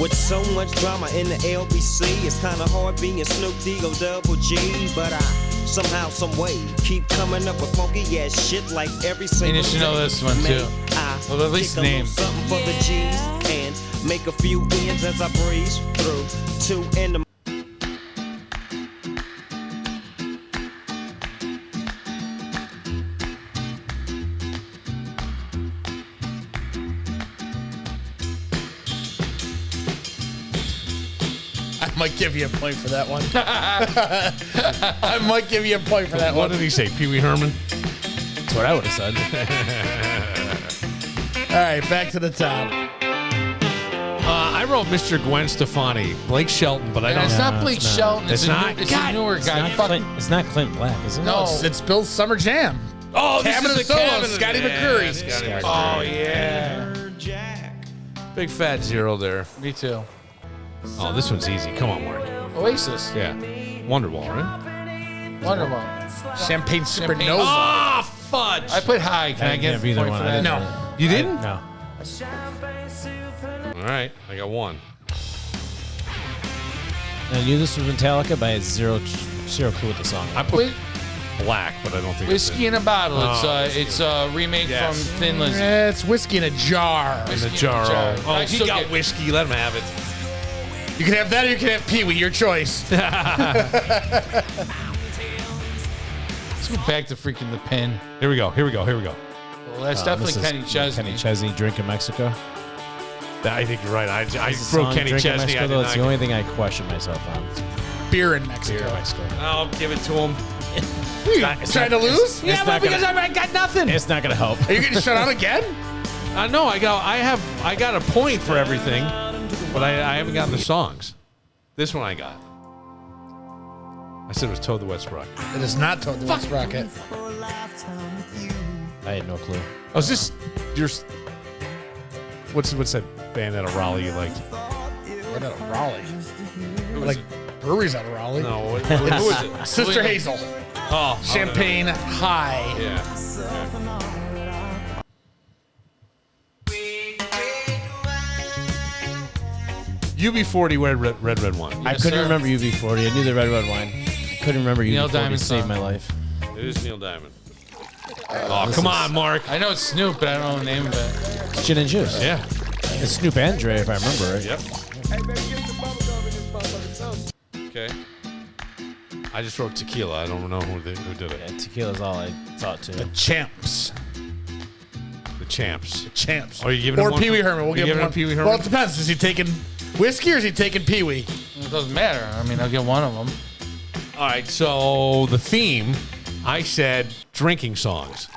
With so much drama in the LBC, it's kinda hard being Snoop D-O double G, but I somehow, some way keep coming up with funky ass shit like every single You should know this one too. Well, at least name. Something for the G's and make a few ends as I breeze through 2 in the I might give you a point for that one. I might give you a point for that one. What did he say? Pee Wee Herman? That's what I would have said. All right, back to the top. I wrote Mr. Gwen Stefani, Blake Shelton, but I don't. It's not Blake Shelton. It's not. It's a newer guy. It's not Clint Black, is it? No, it's Bill's Summer Jam. Oh, Cabin this of is the Solos, Cabin of- Scotty yeah, McCreery. Scotty McCreery. Oh yeah. Big fat zero there. Me too. Oh, this one's easy. Come on, Mark. Oasis. Yeah. Wonderwall, right? Wonderful. Champagne Supernova. Ah, fudge. I put high. Can I get a either point one. for I that? didn't. No. You didn't? No. All right. I got one. I knew this was Metallica, but I had zero clue what the song was. I put Black, but I don't think Whiskey in a Bottle. It's a remake from Thin Lizzy. It's whiskey in a jar. In the jar. Oh, I he still got get- whiskey. Let him have it. You can have that or you can have Pee Wee. Your choice. Let's go back to freaking the pen. Here we go. Well, that's definitely this is Kenny Chesney. Kenny Chesney, Drink in Mexico. I think you're right. I This is wrote song, Kenny Drink in Chesney. Mexico, I though, did it's not the only thing I question myself on. Beer in Mexico. Beer in Mexico. I'll give it to him. Trying to lose? Yeah, but because I got nothing. It's not gonna help. Are you getting shut out again? No, I got a point for everything, but I haven't gotten the songs. This one I got. I said it was Toad the Wet Sprocket. It is not Toad the Wet Sprocket. I had no clue. Oh, is this your... What's that band out of Raleigh you liked? Band out of Raleigh? Like breweries out of Raleigh? No, who is it? Sister Hazel. Oh. Champagne High. Yeah. UB40 red wine. I couldn't remember UB40. I knew the red wine. I couldn't remember Neil UB40. Diamond Saved song. my life. It is Neil Diamond. Oh, come on, Mark. I know it's Snoop, but I don't know the name of it. It's Gin and Juice. Yeah. It's Snoop and Dre, if I remember right. Yep. Okay. I just wrote tequila. I don't know who did it. Yeah, tequila's all I thought too. The Champs. The Champs. The Champs. Oh, you giving him or one Pee Wee for- Herman. We'll you give him giving one. him Pee Wee Herman? Well, it depends. Is he taking whiskey or is he taking Pee Wee? It doesn't matter. I mean, I'll get one of them. All right, so the theme, I said drinking songs.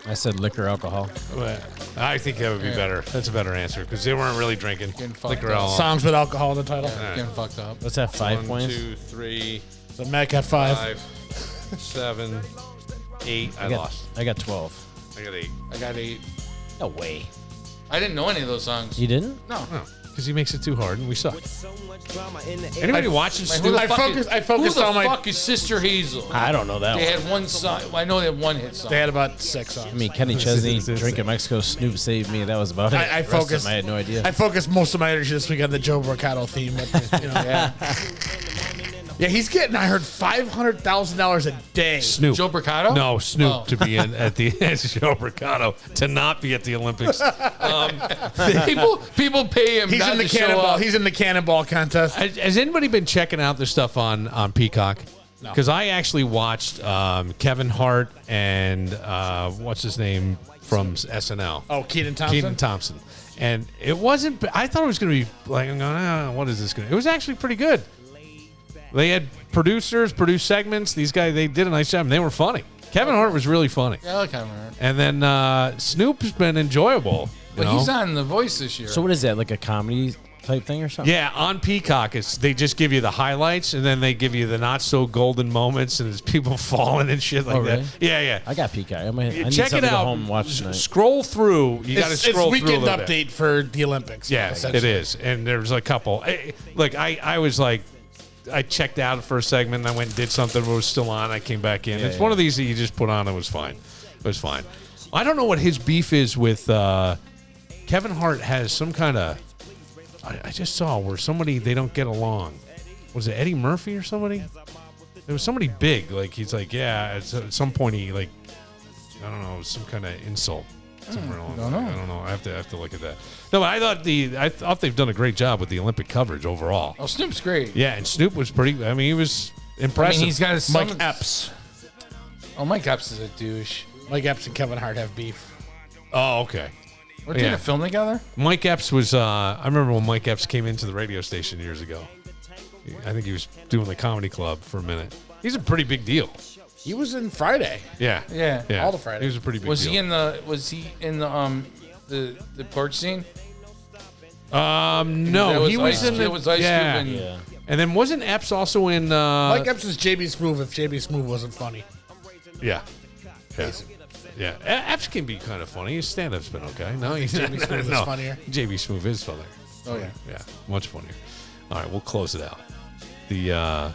I said liquor, alcohol. Well, I think that would be better. That's a better answer because they weren't really drinking. Liquor, alcohol. Songs with alcohol in the title. Yeah, getting fucked up. What's that, 5 1, points? 2, 3. So Matt got 5. 7, 8. I lost. I got 12. I got 8. I got 8. No way. I didn't know any of those songs. You didn't? No. Because he makes it too hard and we suck. Anybody watching Who Snoop? the I focused Who the on my. fuck is Sister Hazel? I don't know that They one. had one song. I know they had one hit song. They had about 6 songs. I mean, Kenny Chesney, Drink in Mexico, Snoop Saved Me. That was about it. I The rest of focused. them, I had no idea. I focused most of my energy this week on the Joe Mercado theme. But, you know, yeah, he's getting. I heard $500,000 a day. Snoop. Joe Mercado? No, Snoop Oh. to be in at the Joe Mercado to not be at the Olympics. People pay him. He's not in the to show cannonball. up. He's in the cannonball contest. Has anybody been checking out this stuff on Peacock? No. Because I actually watched Kevin Hart and what's his name from SNL? Oh, Keaton Thompson. Keaton Thompson. And it wasn't. I thought it was going to be like, I'm going, what is this going to? It was actually pretty good. They had producers, produced segments. These guys, they did a nice job. And they were funny. Kevin Hart was really funny. Yeah, I like Kevin Hart. And then Snoop's been enjoyable. But he's on The Voice this year. So what is that, like a comedy type thing or something? Yeah, on Peacock, they just give you the highlights, and then they give you the not so golden moments, and there's people falling and shit like really? that. Yeah, yeah. I got Peacock. I need Check something it to go out. home and watch tonight. Scroll through. You got to scroll it's through a weekend little bit. update for the Olympics. Yes, it essentially. is. And there's a couple. Look, I was like, I checked out for a segment, and I went and did something that was still on. I came back in. Yeah, It's one of these that you just put on. It was fine. It was fine. I don't know what his beef is with Kevin Hart. Has some kind of, I just saw where they don't get along. Was it Eddie Murphy or somebody? There was somebody big. Like, he's like, yeah, at some point he, like, I don't know, some kind of insult. Somewhere along the way. I don't know. I have to look at that. No, but I thought they've done a great job with the Olympic coverage overall. Oh, Snoop's great. Yeah, and Snoop was pretty. I mean, he was impressive. I mean, he's got his Mike son- Epps. Oh, Mike Epps is a douche. Mike Epps and Kevin Hart have beef. Oh, okay. We're doing a film together? Mike Epps was. I remember when Mike Epps came into the radio station years ago. I think he was doing the comedy club for a minute. He's a pretty big deal. He was in Friday. Yeah. Yeah. All the Fridays. He was a pretty big Was deal. he in the porch scene? No, he was in the. It was Ice yeah. Cube and And then wasn't Epps also in? Mike Epps is JB Smoove if JB Smoove wasn't funny. Yeah. Yeah. Yeah. Epps can be kind of funny. His stand-up's been okay. No, he's JB Smoove is funnier. JB Smoove is funnier. Oh, yeah. Yeah. Much funnier. All right, we'll close it out. The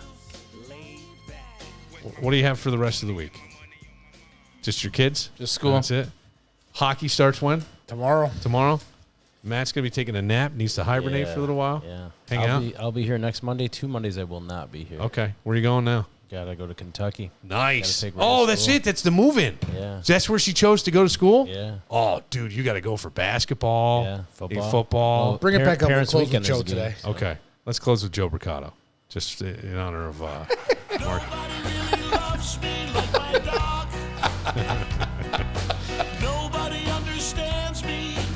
what do you have for the rest of the week? Just your kids? Just school. That's it. Hockey starts when? Tomorrow. Matt's gonna be taking a nap. Needs to hibernate for a little while. Yeah. Hang out. I'll be here next Monday. 2 Mondays I will not be here. Okay. Where are you going now? Gotta go to Kentucky. Nice. Gotta take Ray to Oh, that's school. it. That's the move-in. Yeah. That's where she chose to go to school? Yeah. Oh, dude, you got to go for basketball. Yeah, football. Football. Well, Bring it back up. We'll Parents' close with weekend Joe is a game, today. so. Okay. Let's close with Joe Mercado. Just in honor of Mark.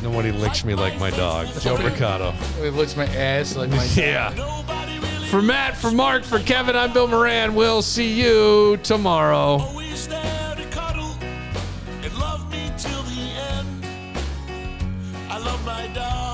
Nobody licks me like my dog. Joe Mercado. It looks my ass like my Yeah. For Matt, for Mark, for Kevin, I'm Bill Moran. We'll see you tomorrow. Always there to cuddle and love me till the end. I love my dog.